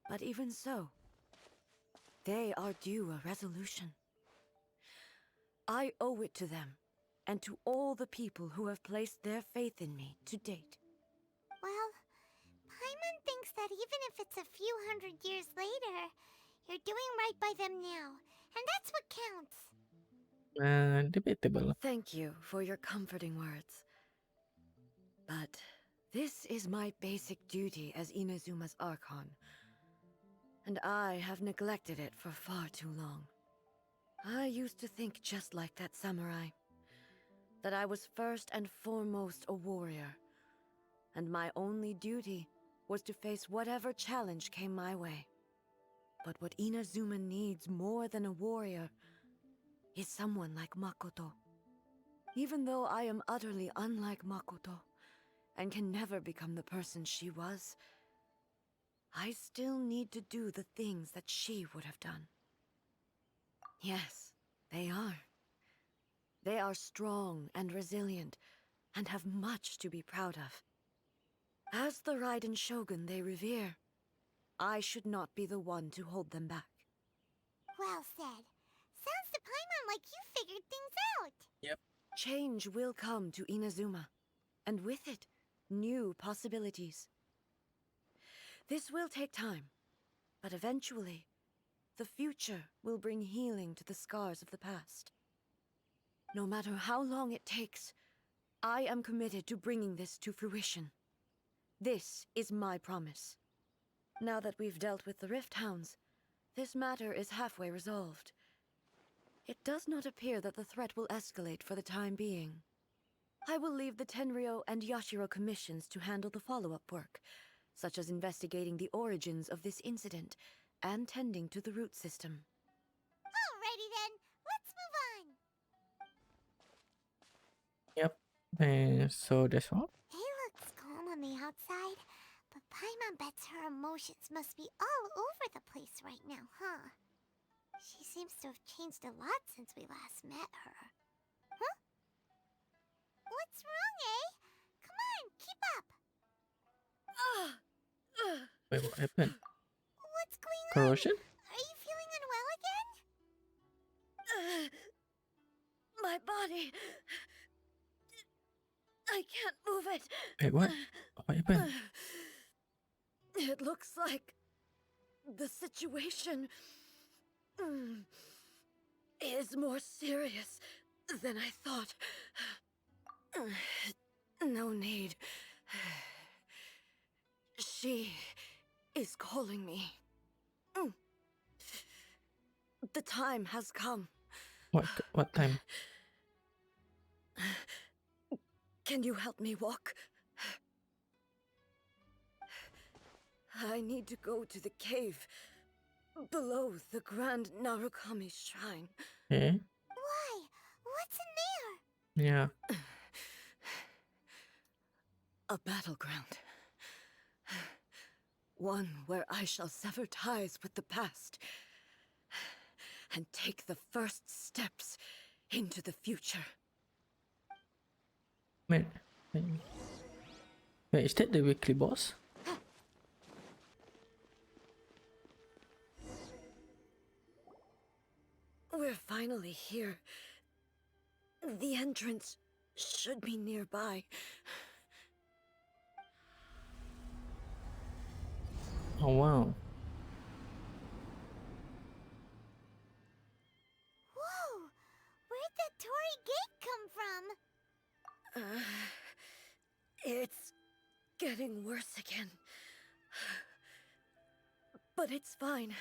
But even so, they are due a resolution. I owe it to them, and to all the people who have placed their faith in me to date. Well, Paimon thinks that even if it's a few hundred years later, you're doing right by them now, and that's what counts. Debatable. Thank you for your comforting words. But this is my basic duty as Inazuma's Archon, and I have neglected it for far too long. I used to think just like that samurai, that I was first and foremost a warrior, and my only duty was to face whatever challenge came my way. But what Inazuma needs more than a warrior is someone like Makoto. Even though I am utterly unlike Makoto, and can never become the person she was, I still need to do the things that she would have done. Yes, they are. They are strong and resilient, and have much to be proud of. As the Raiden Shogun they revere, I should not be the one to hold them back. Well said. Sounds to Paimon like you figured things out. Yep. Change will come to Inazuma, and with it, new possibilities. This will take time, but eventually, the future will bring healing to the scars of the past. No matter how long it takes, I am committed to bringing this to fruition. This is my promise. Now that we've dealt with the Rift Hounds, this matter is halfway resolved. It does not appear that the threat will escalate for the time being. I will leave the Tenryo and Yashiro commissions to handle the follow-up work, such as investigating the origins of this incident and tending to the root system. Alrighty then, let's move on. Yep. And so that's all. He looks calm on the outside, but Paimon bets her emotions must be all over the place right now, huh? She seems to have changed a lot since we last met her. Huh? What's wrong, eh? Come on, keep up! Wait, what happened? What's going on? Corrosion? Are you feeling unwell again? My body... I can't move it. Wait, what? What happened? It looks like the situation is more serious than I thought. No need. She is calling me. The time has come. What time? Can you help me walk? I need to go to the cave below the Grand Narukami Shrine. Eh? Why? What's in there? Yeah. A battleground. One where I shall sever ties with the past and take the first steps into the future. Wait. Wait, is that the weekly boss? We're finally here. The entrance should be nearby. Oh wow. Whoa! Where'd that Torii gate come from? It's getting worse again. But it's fine.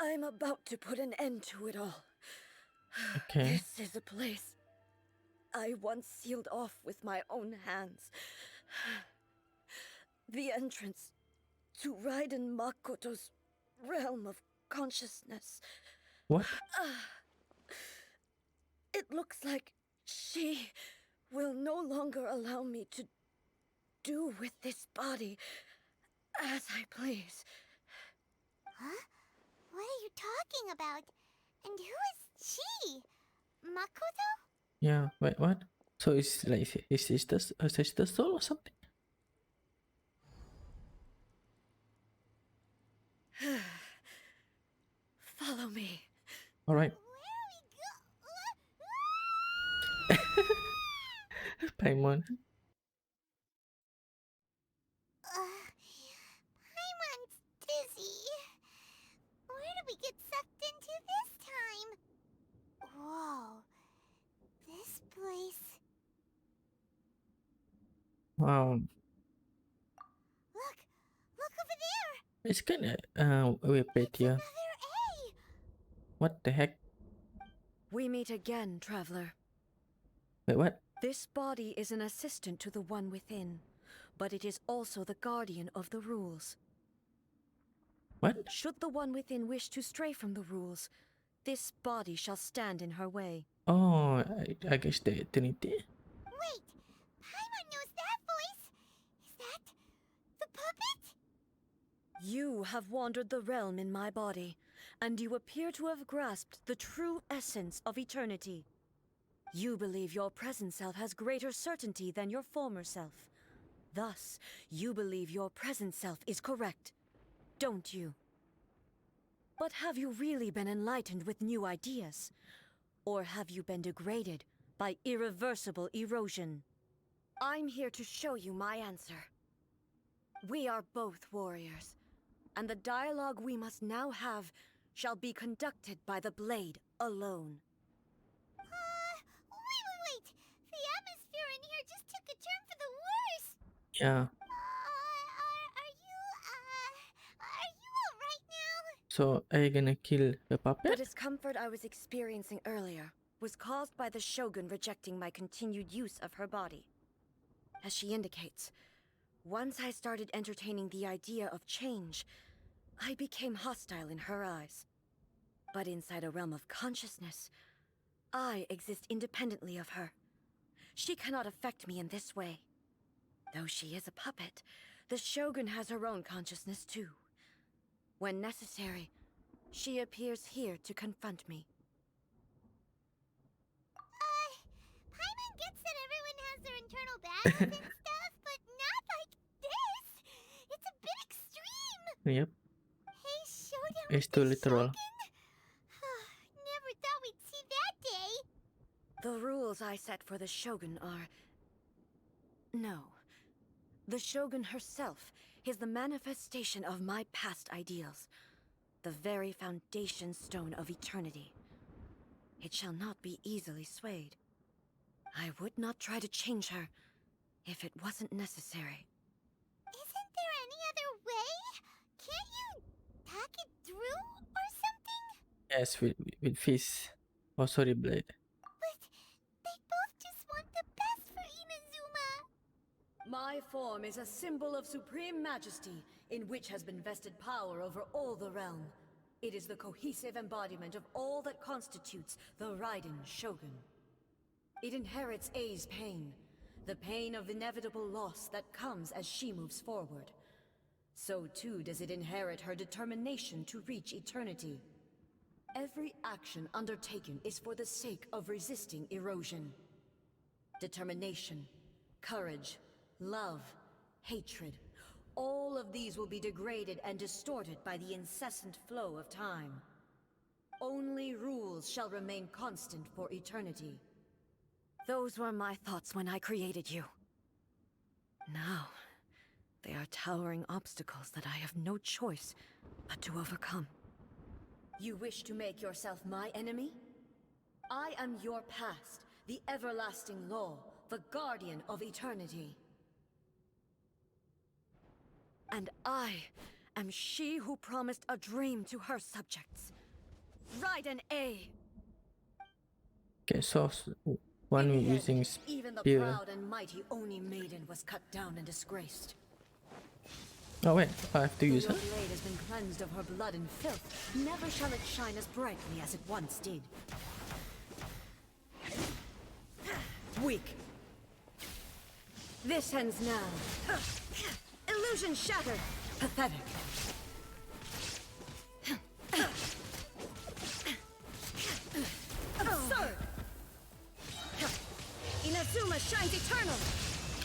I'm about to put an end to it all. Okay. This is a place I once sealed off with my own hands. The entrance to Raiden Makoto's realm of consciousness. What? It looks like she will no longer allow me to do with this body as I please. Huh? What are you talking about? And who is she? Makoto? Yeah. Wait, what? So it's like his sister's soul or something? Follow me. All right. Where are we go? Paimon. Paimon's dizzy. Where did we get sucked into this time? Whoa. This place... Wow. Look! Look over there! It's kinda weird here. Another A! What the heck? We meet again, traveler. Wait, what? This body is an assistant to the one within, but it is also the guardian of the rules. What? Should the one within wish to stray from the rules, this body shall stand in her way. Oh, I guess the Trinity. Wait! Paimon knows that voice! Is that... the puppet? You have wandered the realm in my body, and you appear to have grasped the true essence of eternity. You believe your present self has greater certainty than your former self. Thus, you believe your present self is correct, don't you? But have you really been enlightened with new ideas? Or have you been degraded by irreversible erosion? I'm here to show you my answer. We are both warriors, and the dialogue we must now have shall be conducted by the blade alone. Yeah. Are you alright now? So are you gonna kill the The puppet? discomfort I was experiencing earlier was caused by the Shogun rejecting my continued use of her body. As she indicates, once I started entertaining the idea of change, I became hostile in her eyes. But inside a realm of consciousness, I exist independently of her. She cannot affect me in this way. Though she is a puppet, the Shogun has her own consciousness too. When necessary, she appears here to confront me. Paimon gets that everyone has their internal battles and stuff, but not like this. It's a bit extreme. Yep. Hey, showdown It's with too the literal. Shogun? Never thought we'd see that day. The rules I set for the Shogun are... No. The Shogun herself is the manifestation of my past ideals. The very foundation stone of eternity. It shall not be easily swayed. I would not try to change her if it wasn't necessary. Isn't there any other way? Can't you talk it through or something? Yes, with fish. Oh, sorry, blade. But they both just want the best for Inazuma. My form is a symbol of supreme majesty, in which has been vested power over all the realm. It is the cohesive embodiment of all that constitutes the Raiden Shogun. It inherits Ei's pain, the pain of inevitable loss that comes as she moves forward. So too does it inherit her determination to reach eternity. Every action undertaken is for the sake of resisting erosion. Determination, courage, love, hatred, all of these will be degraded and distorted by the incessant flow of time. Only rules shall remain constant for eternity. Those were my thoughts when I created you. Now, they are towering obstacles that I have no choice but to overcome. You wish to make yourself my enemy? I am your past, the everlasting law, the guardian of eternity. And I am she who promised a dream to her subjects. Raiden A. Okay, so one In the using end, even the spear. proud and mighty Oni maiden was cut down and disgraced. Oh wait, I have to Though use your her. blade has been cleansed of her blood and filth, never shall it shine as brightly as it once did. Weak. This ends now. Illusion shattered. Pathetic. Absurd. Inazuma shines eternal.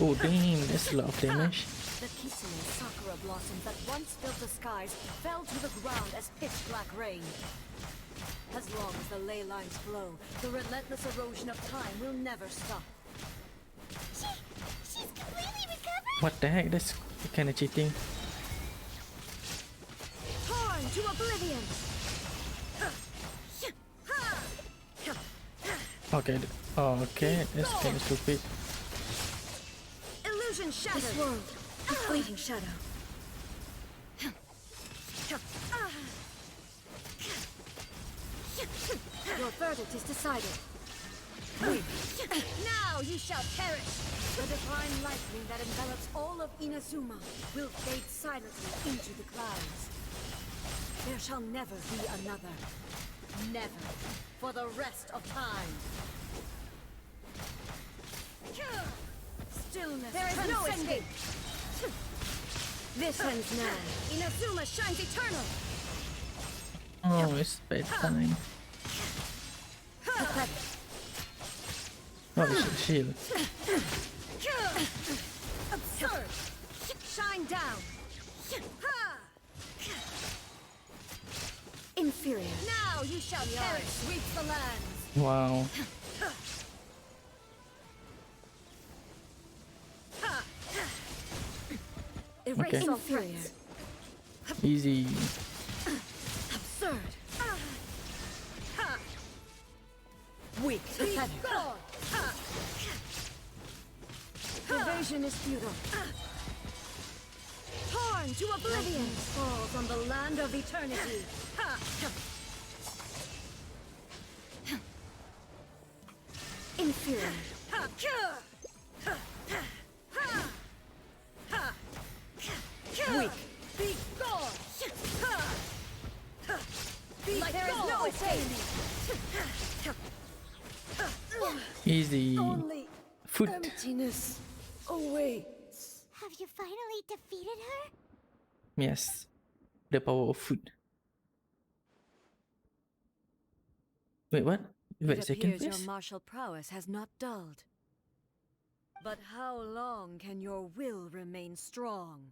Oh damn, that's a lot of damage. The Kitsune Sakura blossoms that once filled the skies fell to the ground as pitch-black rain. As long as the ley lines flow, the relentless erosion of time will never stop. She's completely recovered? What the heck? That's kind of cheating. Torn to oblivion! Okay, okay, that's kind of stupid. Illusion shattered! This world, a fleeting shadow. Your verdict is decided. Now you shall perish! The divine lightning that envelops all of Inazuma will fade silently into the clouds. There shall never be another. Never. For the rest of time. Stillness. There is no escape. This ends now. Inazuma shines eternal. Oh, it's bedtime. Pathetic. Oh, it's a shield. Absurd. Shine down. Inferior. Now you shall perish. Sweep the lands. Wow. Erase Okay. inferior. Easy. Absurd. Weak. Pathetic. Evasion is futile. Return to oblivion! Falls on the land of eternity! Ha! Inferior. Weak. Be gone! Like there is no escape! Easy. Only Foot. emptiness awaits. Have you finally defeated her? Yes. The power of food. Wait, what? Wait, It second appears your phase? martial prowess has not dulled. But how long can your will remain strong?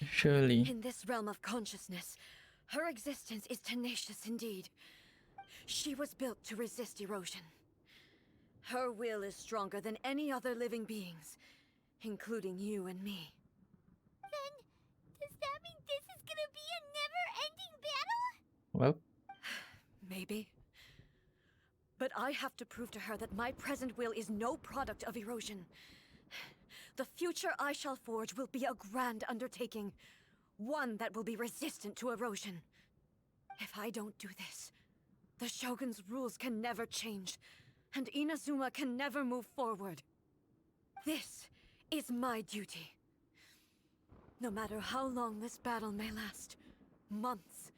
Surely. In this realm of consciousness, her existence is tenacious indeed. She was built to resist erosion. Her will is stronger than any other living beings, including you and me. Then, does that mean this is gonna be a never-ending battle? Well, Maybe. But I have to prove to her that my present will is no product of erosion. The future I shall forge will be a grand undertaking, one that will be resistant to erosion. If I don't do this, the Shogun's rules can never change, and Inazuma can never move forward. This is my duty. No matter how long this battle may last, months,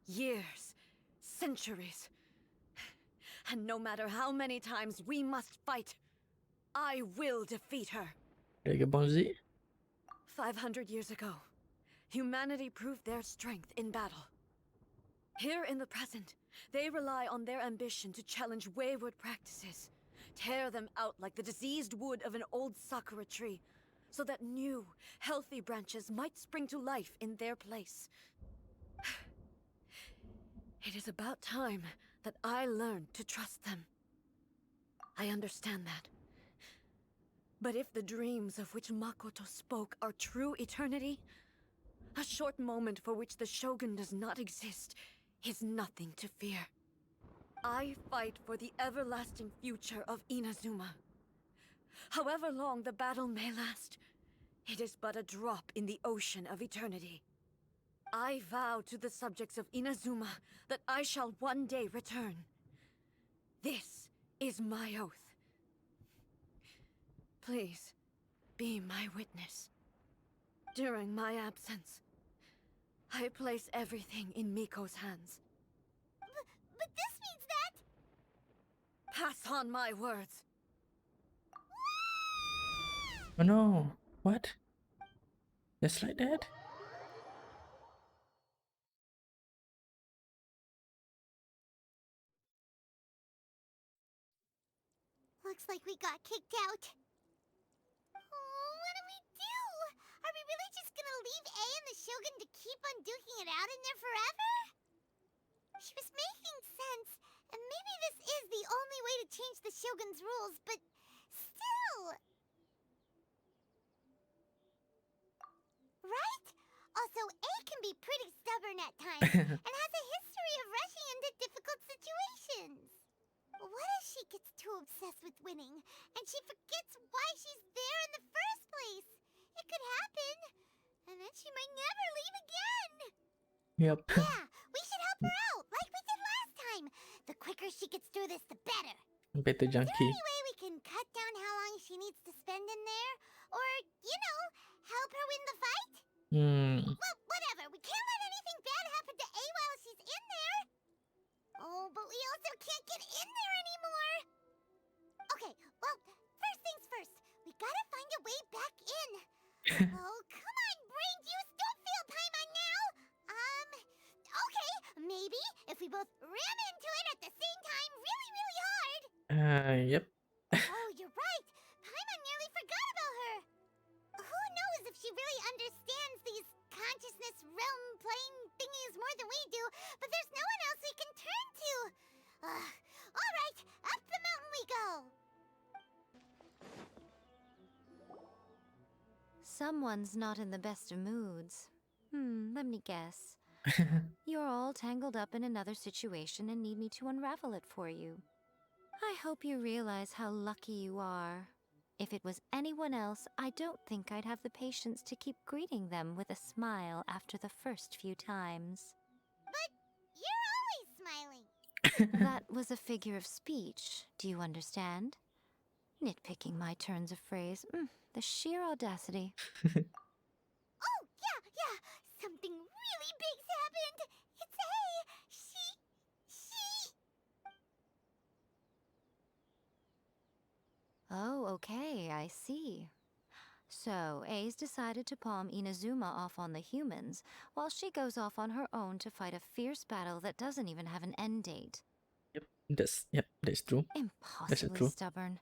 years, centuries, and no matter how many times we must fight, I will defeat her. Dragon Ball Z? 500 years ago, humanity proved their strength in battle. Here in the present, they rely on their ambition to challenge wayward practices, tear them out like the diseased wood of an old Sakura tree, so that new, healthy branches might spring to life in their place. It is about time that I learned to trust them. I understand that. But if the dreams of which Makoto spoke are true eternity, a short moment for which the Shogun does not exist is nothing to fear. I fight for the everlasting future of Inazuma. However long the battle may last, it is but a drop in the ocean of eternity. I vow to the subjects of Inazuma that I shall one day return. This is my oath. Please, be my witness. During my absence, I place everything in Miko's hands. But this means that... Pass on my words. Oh no. What? Just like that? Looks like we got kicked out. Oh, what do we do? Are we really just gonna leave A and the Shogun to keep on duking it out in there forever? She was making sense, and maybe this is the only way to change the Shogun's rules, but still... Right? Also, A can be pretty stubborn at times, and has a history of rushing into difficult situations. What if she gets too obsessed with winning, and she forgets why she's there in the first place? It could happen, and then she might never leave again. Yep. Yeah, we should help her out, like we did last time. The quicker she gets through this, the better. Better Is there junkie. any way we can cut down how long she needs to spend in there? Or, you know, help her win the fight? Well, whatever. We can't let anything bad happen to A while she's in there. Oh, but we also can't get in there anymore. Okay, well, first things first. We gotta find a way back in. Oh, come on, brain juice. Don't fail Paimon now. Okay. Maybe if we both ram into it at the same time really, really hard. Yep. Oh, you're right. Paimon nearly forgot about her. Who knows if she really understands these consciousness realm plane thingies more than we do, but there's no one else we can turn to. All right, up the mountain we go. Someone's not in the best of moods. Let me guess. You're all tangled up in another situation and need me to unravel it for you. I hope you realize how lucky you are. If it was anyone else, I don't think I'd have the patience to keep greeting them with a smile after the first few times. But you're always smiling. That was a figure of speech, do you understand? Nitpicking my turns of phrase. The sheer audacity. Oh, yeah. Something really big's happened. It's A. She... Oh, okay, I see. So, A's decided to palm Inazuma off on the humans, while she goes off on her own to fight a fierce battle that doesn't even have an end date. That's true. Impossibly true. stubborn.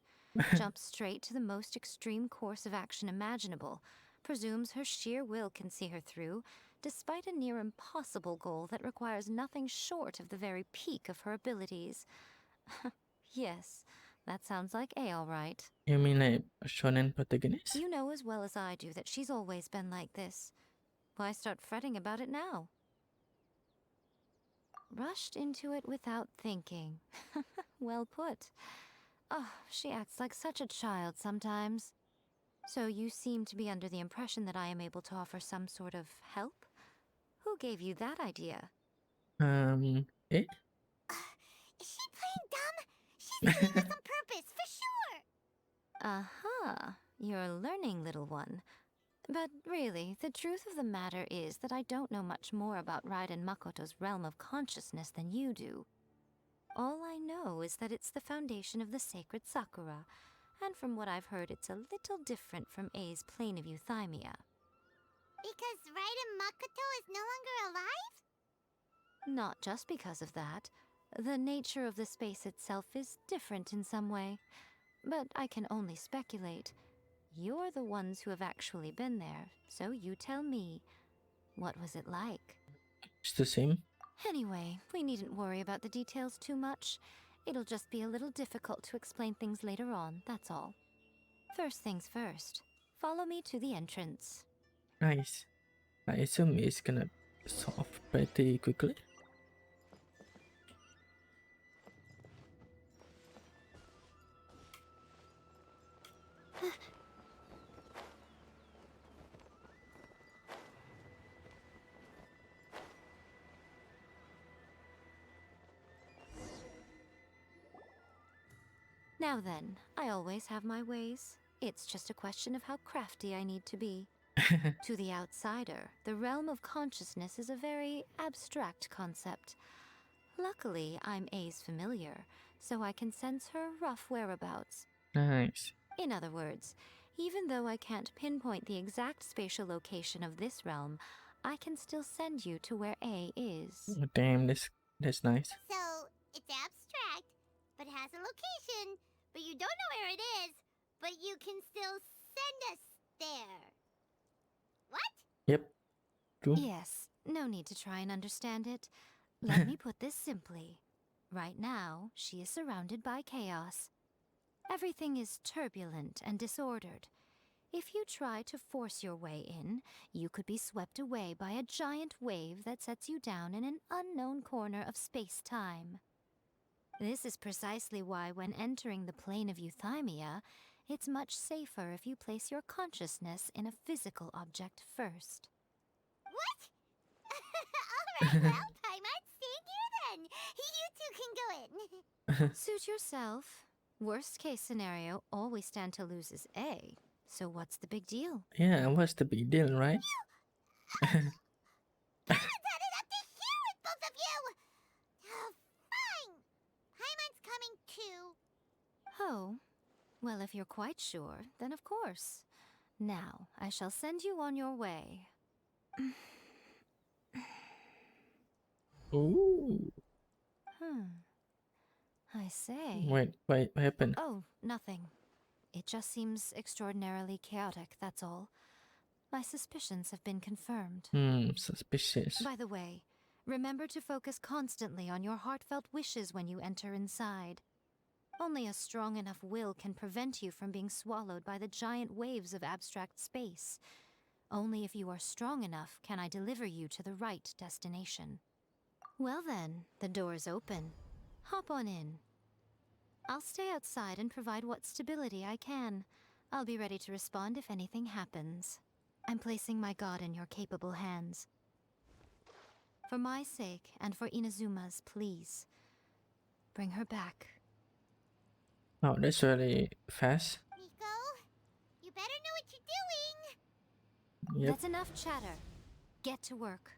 Jumps straight to the most extreme course of action imaginable. Presumes her sheer will can see her through, despite a near impossible goal that requires nothing short of the very peak of her abilities. Yes, that sounds like A all right. You mean like a shonen protagonist? You know as well as I do that she's always been like this. Why start fretting about it now? Rushed into it without thinking. Well put. Oh, she acts like such a child sometimes. So you seem to be under the impression that I am able to offer some sort of help? Who gave you that idea? Is she playing dumb? She's doing this on purpose, for sure. Aha, you're learning, little one. But really, the truth of the matter is that I don't know much more about Raiden Makoto's realm of consciousness than you do. All I know is that it's the foundation of the sacred Sakura, and from what I've heard, it's a little different from A's plane of euthymia. Because Raiden Makoto is no longer alive? Not just because of that. The nature of the space itself is different in some way. But I can only speculate. You're the ones who have actually been there, so you tell me. What was it like? It's the same. Anyway, we needn't worry about the details too much. It'll just be a little difficult to explain things later on, that's all. First things first. Follow me to the entrance. Nice. I assume it's gonna solve pretty quickly. Now then, I always have my ways. It's just a question of how crafty I need to be. To the outsider, the realm of consciousness is a very abstract concept. Luckily, I'm A's familiar, so I can sense her rough whereabouts. Nice. In other words, even though I can't pinpoint the exact spatial location of this realm, I can still send you to where A is. Oh, damn, that's nice. So, it's abstract, but has a location, but you don't know where it is, but you can still send us there. What? Yep. True. Yes, no need to try and understand it. Let me put this simply. Right now, she is surrounded by chaos. Everything is turbulent and disordered. If you try to force your way in, you could be swept away by a giant wave that sets you down in an unknown corner of space-time. This is precisely why when entering the plane of euthymia, it's much safer if you place your consciousness in a physical object first. What? Alright, well, Paimon's staying here then. You two can go in. Suit yourself. Worst case scenario, all we stand to lose is A. So what's the big deal? Yeah, what's the big deal, right? Paimon's headed up to here with both of you! Oh, fine! Paimon's coming too. Oh, well, if you're quite sure, then of course. Now, I shall send you on your way. Ooh. I say. Wait, what happened? Oh, nothing. It just seems extraordinarily chaotic, that's all. My suspicions have been confirmed. Suspicious. By the way, remember to focus constantly on your heartfelt wishes when you enter inside. Only a strong enough will can prevent you from being swallowed by the giant waves of abstract space. Only if you are strong enough can I deliver you to the right destination. Well then, the door's open. Hop on in. I'll stay outside and provide what stability I can. I'll be ready to respond if anything happens. I'm placing my god in your capable hands. For my sake and for Inazuma's, please, bring her back. Oh, that's very fast. Nico, you better know what you're doing. Yep. That's enough chatter. Get to work.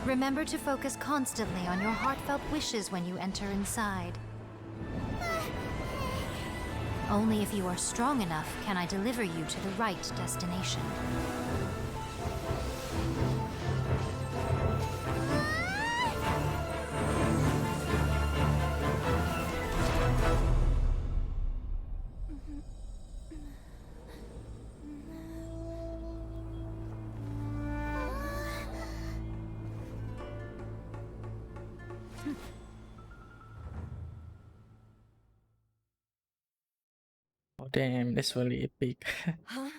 Remember to focus constantly on your heartfelt wishes when you enter inside. Only if you are strong enough can I deliver you to the right destination. Oh, damn, that's really epic. Huh?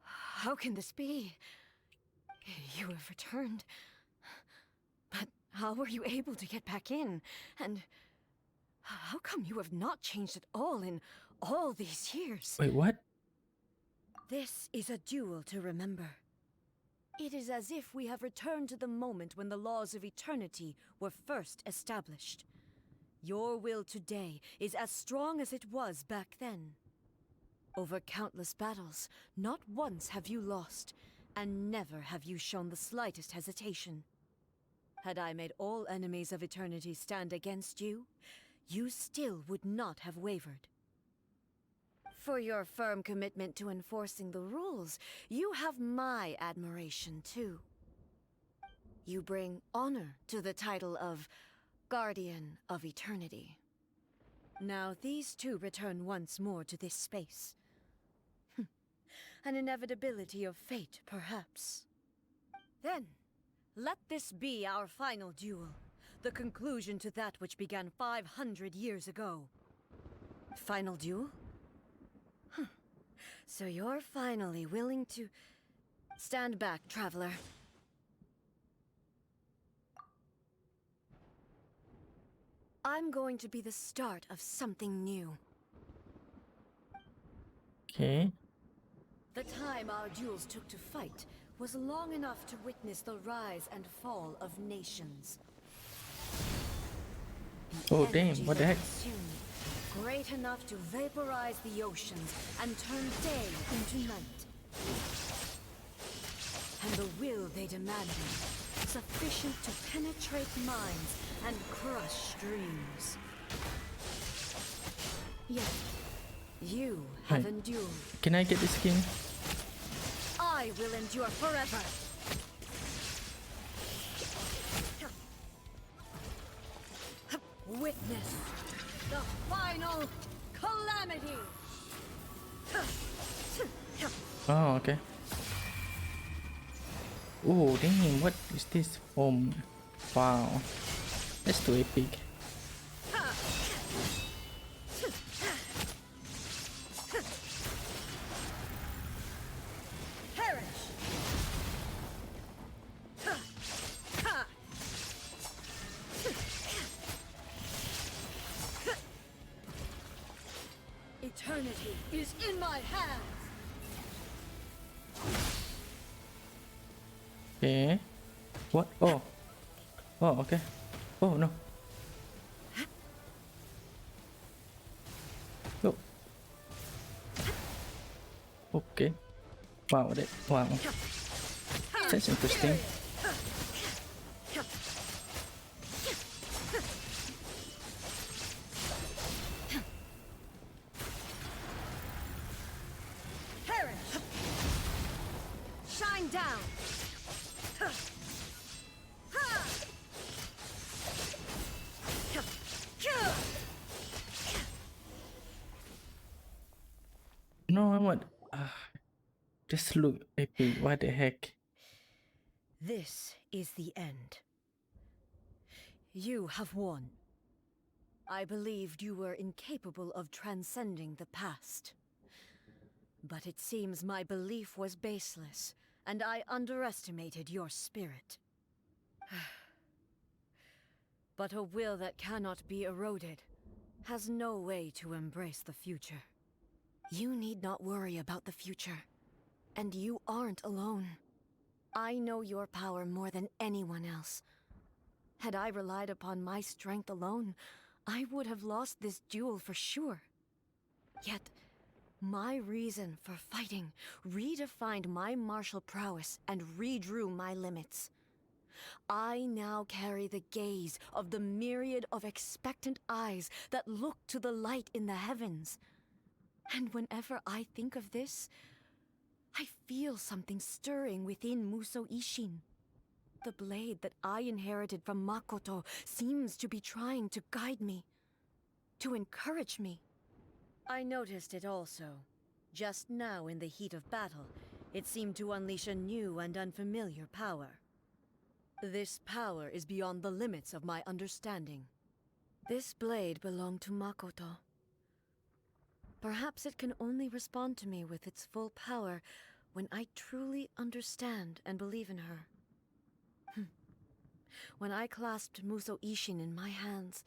How can this be? You have returned. But how were you able to get back in? And how come you have not changed at all in all these years? Wait, what? This is a duel to remember. It is as if we have returned to the moment when the laws of eternity were first established. Your will today is as strong as it was back then. Over countless battles, not once have you lost, and never have you shown the slightest hesitation. Had I made all enemies of eternity stand against you, you still would not have wavered. For your firm commitment to enforcing the rules, you have my admiration too. You bring honor to the title of Guardian of Eternity. Now these two return once more to this space. An inevitability of fate, perhaps. Then, let this be our final duel, the conclusion to that which began 500 years ago. Final duel? So you're finally willing to... Stand back, traveler. I'm going to be the start of something new. Okay. The time our duels took to fight was long enough to witness the rise and fall of nations. The Oh, damn, energy what the they heck? consumed, great enough to vaporize the oceans and turn day into night. And the will they demanded, sufficient to penetrate minds and crush dreams. Yet, you have Right. endured. Can I get the skin? I will endure forever. Witness the final calamity. Oh, okay. Oh, damn, what is this? Wow. That's too epic. Perish. Eternity is in my hands. Okay. What? Oh. Oh, okay. Oh, no. No. Okay. Wow, wow. That's interesting. Perish. Shine down. No, I want. Just look epic. What the heck? This is the end. You have won. I believed you were incapable of transcending the past. But it seems my belief was baseless, and I underestimated your spirit. But a will that cannot be eroded has no way to embrace the future. You need not worry about the future, and you aren't alone. I know your power more than anyone else. Had I relied upon my strength alone, I would have lost this duel for sure. Yet, my reason for fighting redefined my martial prowess and redrew my limits. I now carry the gaze of the myriad of expectant eyes that look to the light in the heavens. And whenever I think of this, I feel something stirring within Muso Ishin. The blade that I inherited from Makoto seems to be trying to guide me, to encourage me. I noticed it also. Just now in the heat of battle, it seemed to unleash a new and unfamiliar power. This power is beyond the limits of my understanding. This blade belonged to Makoto. Perhaps it can only respond to me with its full power when I truly understand and believe in her. When I clasped Muso Ishin in my hands,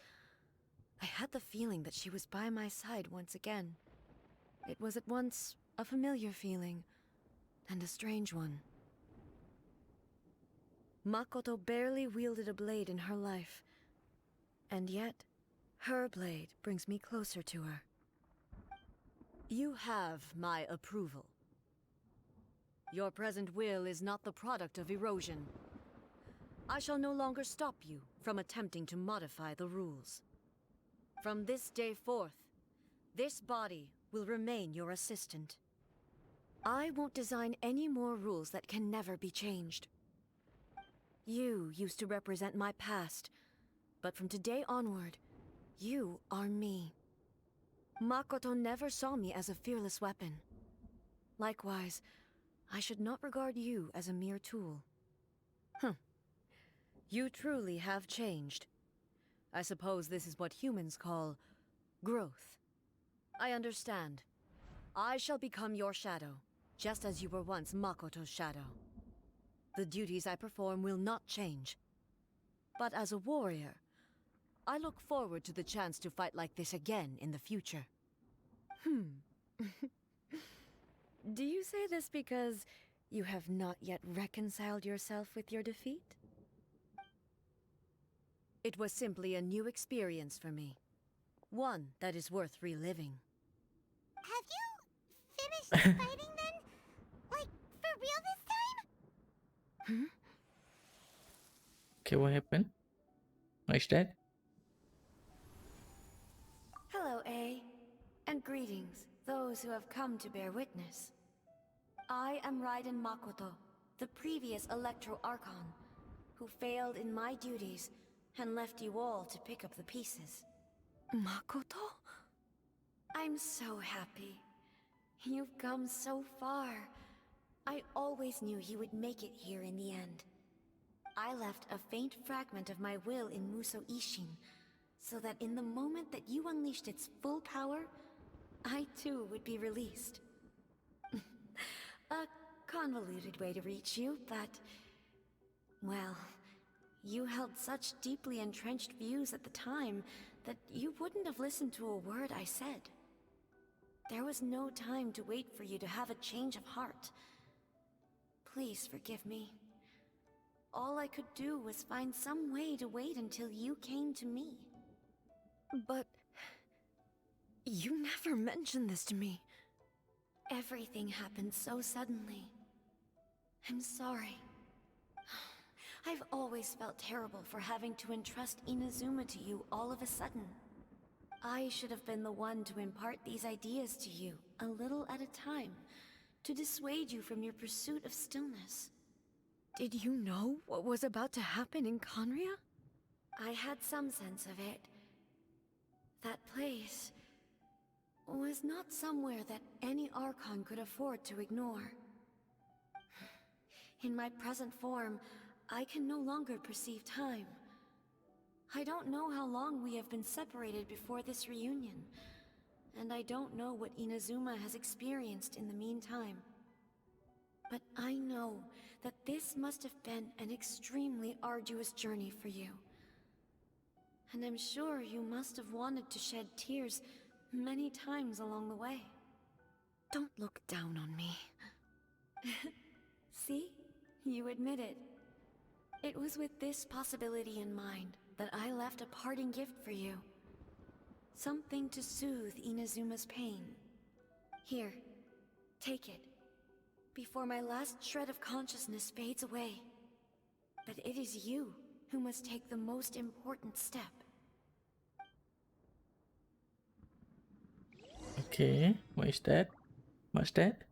I had the feeling that she was by my side once again. It was at once a familiar feeling and a strange one. Makoto barely wielded a blade in her life, and yet her blade brings me closer to her. You have my approval. Your present will is not the product of erosion. I shall no longer stop you from attempting to modify the rules. From this day forth, this body will remain your assistant. I won't design any more rules that can never be changed. You used to represent my past, but from today onward, you are me. Makoto never saw me as a fearless weapon. Likewise, I should not regard you as a mere tool. You truly have changed. I suppose this is what humans call growth. I understand. I shall become your shadow, just as you were once Makoto's shadow. The duties I perform will not change. But as a warrior, I look forward to the chance to fight like this again in the future. Do you say this because you have not yet reconciled yourself with your defeat? It was simply a new experience for me. One that is worth reliving. Have you finished fighting then? Like, for real this time? Okay, what happened? What is that? Hello, A. And greetings, those who have come to bear witness. I am Raiden Makoto, the previous Electro Archon, who failed in my duties and left you all to pick up the pieces. Makoto? I'm so happy. You've come so far. I always knew you would make it here in the end. I left a faint fragment of my will in Muso Ishin, so that in the moment that you unleashed its full power, I too would be released. A convoluted way to reach you, but... well, you held such deeply entrenched views at the time that you wouldn't have listened to a word I said. There was no time to wait for you to have a change of heart. Please forgive me. All I could do was find some way to wait until you came to me. But... you never mentioned this to me. Everything happened so suddenly. I'm sorry. I've always felt terrible for having to entrust Inazuma to you all of a sudden. I should have been the one to impart these ideas to you, a little at a time, to dissuade you from your pursuit of stillness. Did you know what was about to happen in Conria? I had some sense of it. That place was not somewhere that any Archon could afford to ignore. In my present form, I can no longer perceive time. I don't know how long we have been separated before this reunion, and I don't know what Inazuma has experienced in the meantime. But I know that this must have been an extremely arduous journey for you. And I'm sure you must have wanted to shed tears many times along the way. Don't look down on me. See? You admit it. It was with this possibility in mind that I left a parting gift for you. Something to soothe Inazuma's pain. Here, take it. Before my last shred of consciousness fades away. But it is you who must take the most important step. Okay, what is that? What's that?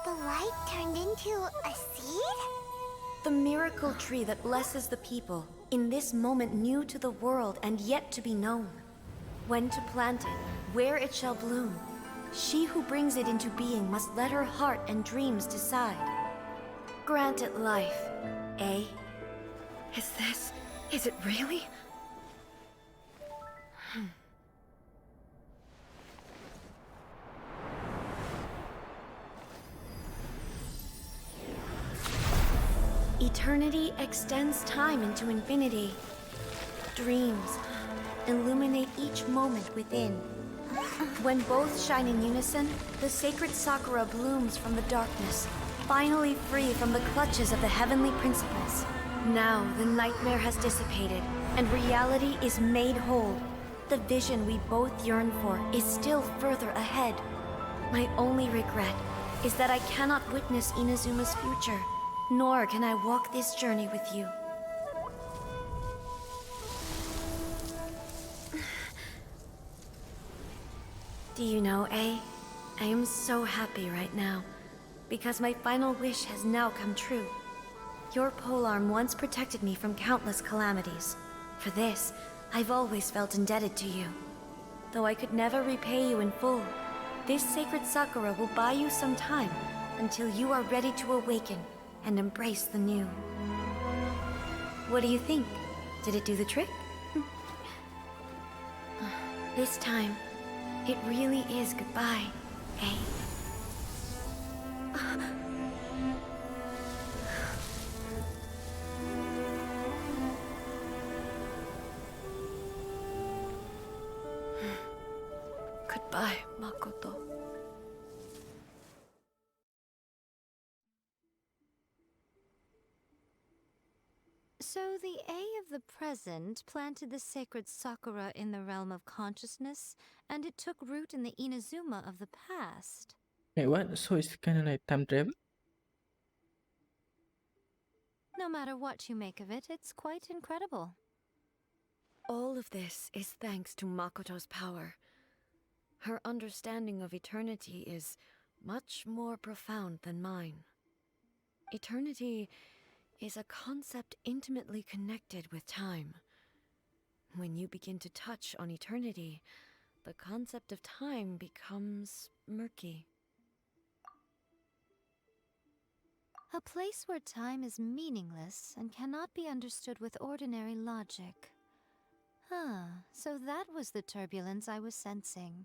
The light turned into a seed? The miracle tree that blesses the people, in this moment new to the world and yet to be known. When to plant it, where it shall bloom. She who brings it into being must let her heart and dreams decide. Grant it life, eh? Is it really? Eternity extends time into infinity. Dreams illuminate each moment within. When both shine in unison, the sacred Sakura blooms from the darkness, finally free from the clutches of the heavenly principles. Now the nightmare has dissipated, and reality is made whole. The vision we both yearn for is still further ahead. My only regret is that I cannot witness Inazuma's future, nor can I walk this journey with you. Do you know, I am so happy right now, because my final wish has now come true. Your polearm once protected me from countless calamities. For this, I've always felt indebted to you. Though I could never repay you in full, this sacred Sakura will buy you some time until you are ready to awaken and embrace the new. What do you think? Did it do the trick? This time, it really is goodbye, eh? Goodbye, Makoto. So the A of the present planted the sacred Sakura in the realm of consciousness, and it took root in the Inazuma of the past. Wait, what? So it's kind of like time travel? No matter what you make of it, it's quite incredible. All of this is thanks to Makoto's power. Her understanding of eternity is much more profound than mine. Eternity is a concept intimately connected with time. When you begin to touch on eternity, the concept of time becomes murky. A place where time is meaningless and cannot be understood with ordinary logic. So that was the turbulence I was sensing.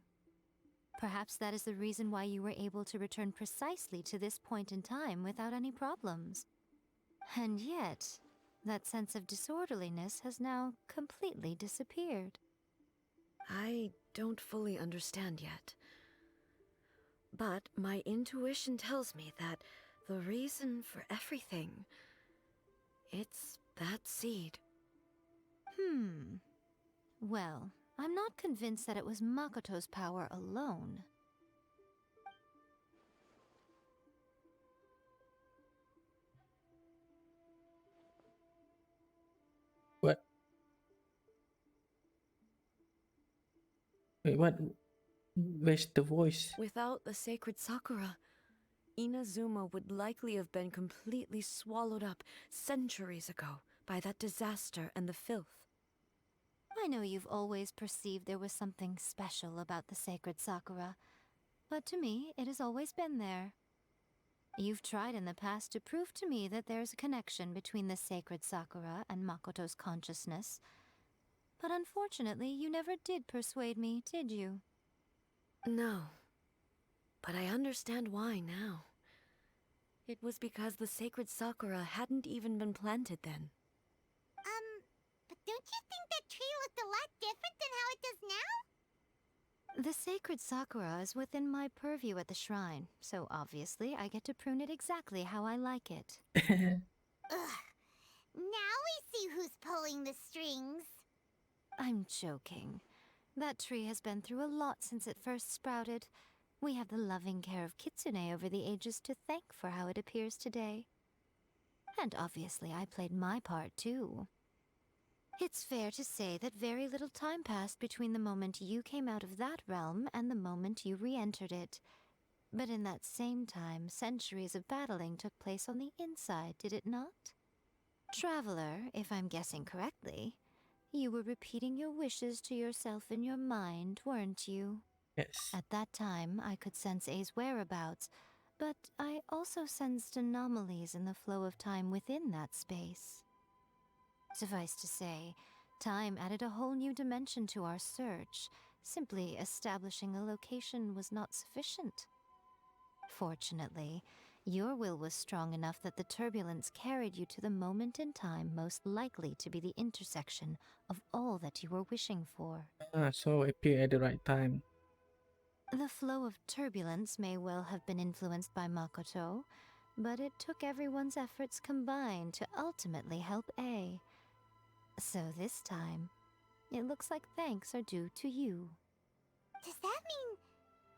Perhaps that is the reason why you were able to return precisely to this point in time without any problems. And yet, that sense of disorderliness has now completely disappeared. I don't fully understand yet. But my intuition tells me that the reason for everything, it's that seed. Well, I'm not convinced that it was Makoto's power alone. What? Wait, what? Where's the voice? Without the sacred Sakura, Inazuma would likely have been completely swallowed up centuries ago by that disaster and the filth. I know you've always perceived there was something special about the sacred Sakura, but to me, it has always been there. You've tried in the past to prove to me that there's a connection between the sacred Sakura and Makoto's consciousness, but unfortunately, you never did persuade me, did you? No. But I understand why now. It was because the sacred Sakura hadn't even been planted then. But don't you think that tree looked a lot different than how it does now? The sacred Sakura is within my purview at the shrine, so obviously I get to prune it exactly how I like it. Ugh. Now we see who's pulling the strings. I'm joking. That tree has been through a lot since it first sprouted. We have the loving care of Kitsune over the ages to thank for how it appears today. And obviously I played my part too. It's fair to say that very little time passed between the moment you came out of that realm and the moment you re-entered it. But in that same time, centuries of battling took place on the inside, did it not? Traveler, if I'm guessing correctly, you were repeating your wishes to yourself in your mind, weren't you? Yes. At that time, I could sense A's whereabouts, but I also sensed anomalies in the flow of time within that space. Suffice to say, time added a whole new dimension to our search. Simply establishing a location was not sufficient. Fortunately, your will was strong enough that the turbulence carried you to the moment in time most likely to be the intersection of all that you were wishing for. So appear at the right time. The flow of turbulence may well have been influenced by Makoto, but it took everyone's efforts combined to ultimately help A. So this time, it looks like thanks are due to you. Does that mean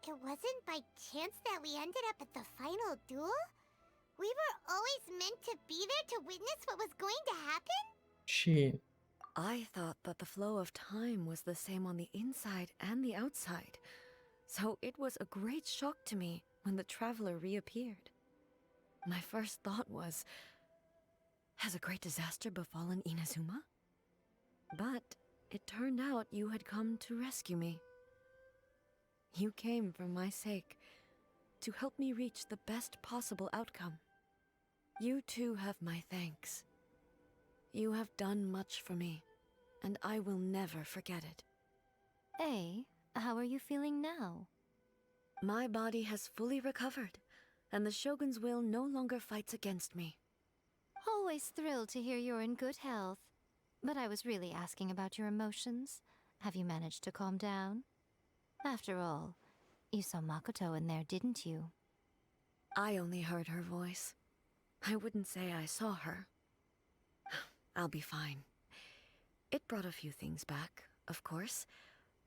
it wasn't by chance that we ended up at the final duel? We were always meant to be there to witness what was going to happen? Shit. I thought that the flow of time was the same on the inside and the outside, so it was a great shock to me when the traveler reappeared. My first thought was, has a great disaster befallen Inazuma? But it turned out you had come to rescue me. You came for my sake, to help me reach the best possible outcome. You too have my thanks. You have done much for me, and I will never forget it. A, how are you feeling now? My body has fully recovered, and the Shogun's will no longer fights against me. Always thrilled to hear you're in good health. But I was really asking about your emotions. Have you managed to calm down? After all, you saw Makoto in there, didn't you? I only heard her voice. I wouldn't say I saw her. I'll be fine. It brought a few things back, of course,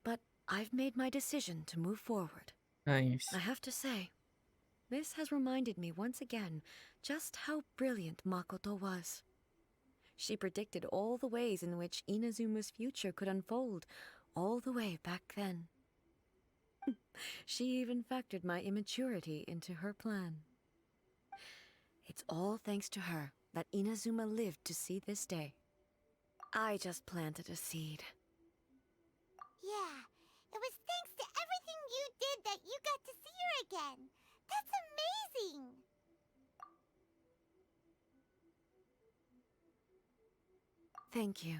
but I've made my decision to move forward. Nice. I have to say, this has reminded me once again just how brilliant Makoto was. She predicted all the ways in which Inazuma's future could unfold, all the way back then. She even factored my immaturity into her plan. It's all thanks to her that Inazuma lived to see this day. I just planted a seed. Yeah, it was thanks to everything you did that you got to see her again. That's amazing! Thank you.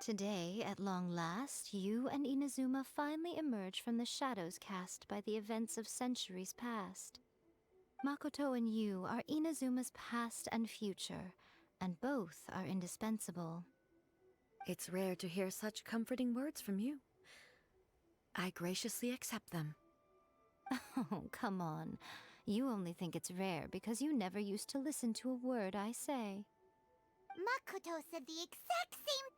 Today, at long last, you and Inazuma finally emerge from the shadows cast by the events of centuries past. Makoto and you are Inazuma's past and future, and both are indispensable. It's rare to hear such comforting words from you. I graciously accept them. Oh, come on. You only think it's rare because you never used to listen to a word I say. Makoto said the exact same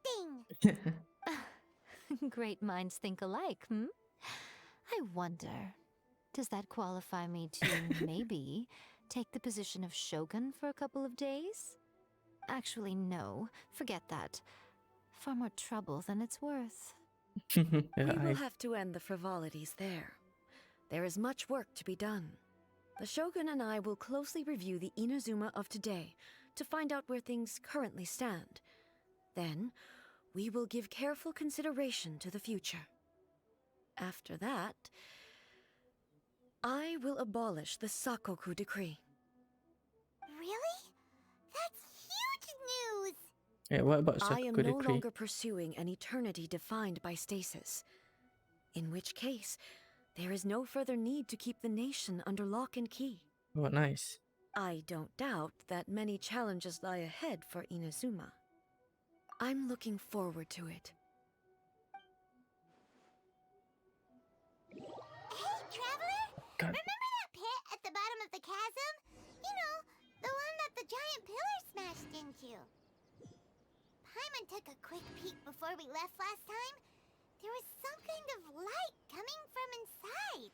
thing! Great minds think alike, hmm? I wonder, does that qualify me to, maybe, take the position of Shogun for a couple of days? Actually, no. Forget that. Far more trouble than it's worth. We will have to end the frivolities there. There is much work to be done. The Shogun and I will closely review the Inazuma of today to find out where things currently stand. Then, we will give careful consideration to the future. After that, I will abolish the Sakoku decree. Really? That's huge news! Yeah, what about I am Sakura no decree? longer pursuing an eternity defined by stasis. In which case, there is no further need to keep the nation under lock and key. Oh, nice. I don't doubt that many challenges lie ahead for Inazuma. I'm looking forward to it. Hey, Traveler! God. Remember that pit at the bottom of the chasm? You know, the one that the giant pillar smashed into. Paimon took a quick peek before we left last time. There was some kind of light coming from inside.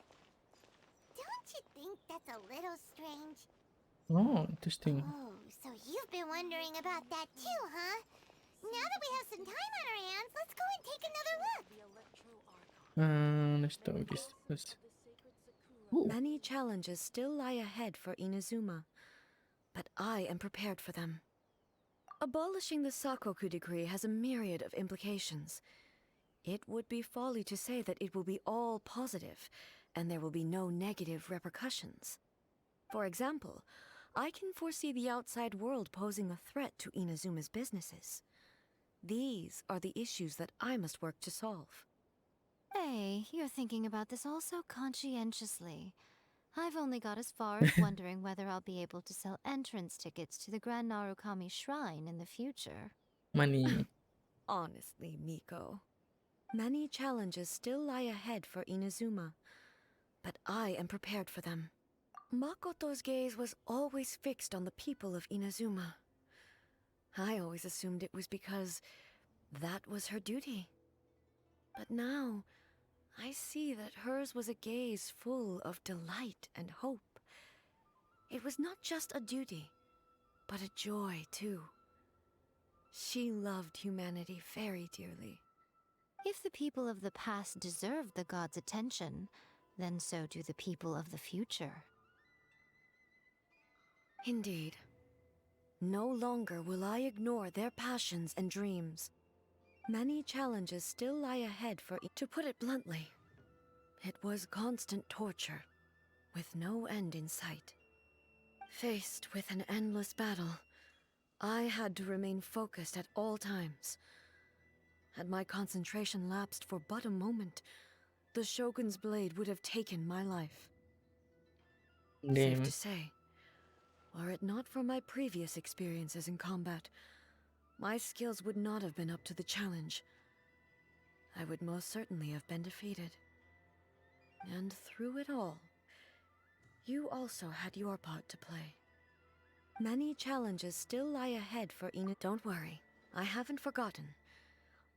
Don't you think that's a little strange? Oh, interesting. Oh, so you've been wondering about that too, huh? Now that we have some time on our hands, let's go and take another look. Let's do this first. Ooh. Many challenges still lie ahead for Inazuma, but I am prepared for them. Abolishing the Sakoku decree has a myriad of implications. It would be folly to say that it will be all positive, and there will be no negative repercussions. For example, I can foresee the outside world posing a threat to Inazuma's businesses. These are the issues that I must work to solve. Hey, you're thinking about this all so conscientiously. I've only got as far as wondering whether I'll be able to sell entrance tickets to the Grand Narukami Shrine in the future. Money. Honestly, Miko, many challenges still lie ahead for Inazuma, but I am prepared for them. Makoto's gaze was always fixed on the people of Inazuma. I always assumed it was because that was her duty. But now, I see that hers was a gaze full of delight and hope. It was not just a duty, but a joy, too. She loved humanity very dearly. If the people of the past deserve the god's attention, then so do the people of the future. Indeed. No longer will I ignore their passions and dreams. Many challenges still lie ahead for to put it bluntly, it was constant torture, with no end in sight. Faced with an endless battle, I had to remain focused at all times. Had my concentration lapsed for but a moment, the Shogun's blade would have taken my life. Safe Damn. to say, were it not for my previous experiences in combat, my skills would not have been up to the challenge. I would most certainly have been defeated. And through it all, you also had your part to play. Many challenges still lie ahead for Ina. Don't worry, I haven't forgotten.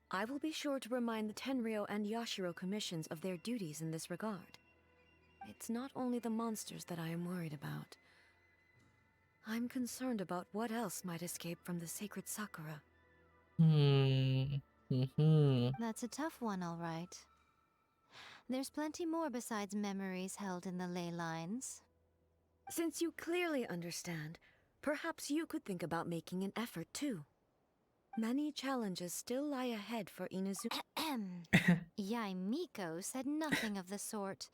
I will be sure to remind the Tenryo and Yashiro commissions of their duties in this regard. It's not only the monsters that I am worried about. I'm concerned about what else might escape from the sacred Sakura. That's a tough one, all right. There's plenty more besides memories held in the ley lines. Since you clearly understand, perhaps you could think about making an effort too. Many challenges still lie ahead for Inazuma. Yai Miko said nothing of the sort.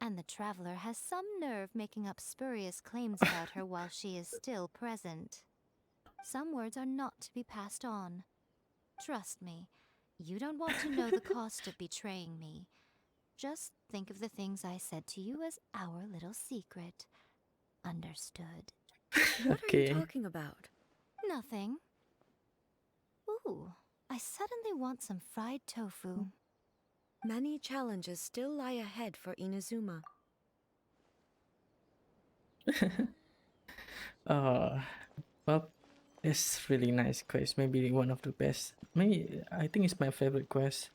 And the traveler has some nerve making up spurious claims about her while she is still present. Some words are not to be passed on. Trust me, you don't want to know the cost of betraying me. Just think of the things I said to you as our little secret. Understood? What are you talking about? Nothing. Ooh, I suddenly want some fried tofu. Many challenges still lie ahead for Inazuma. Well, it's really nice quest. Maybe one of the best. Maybe I think it's my favorite quest.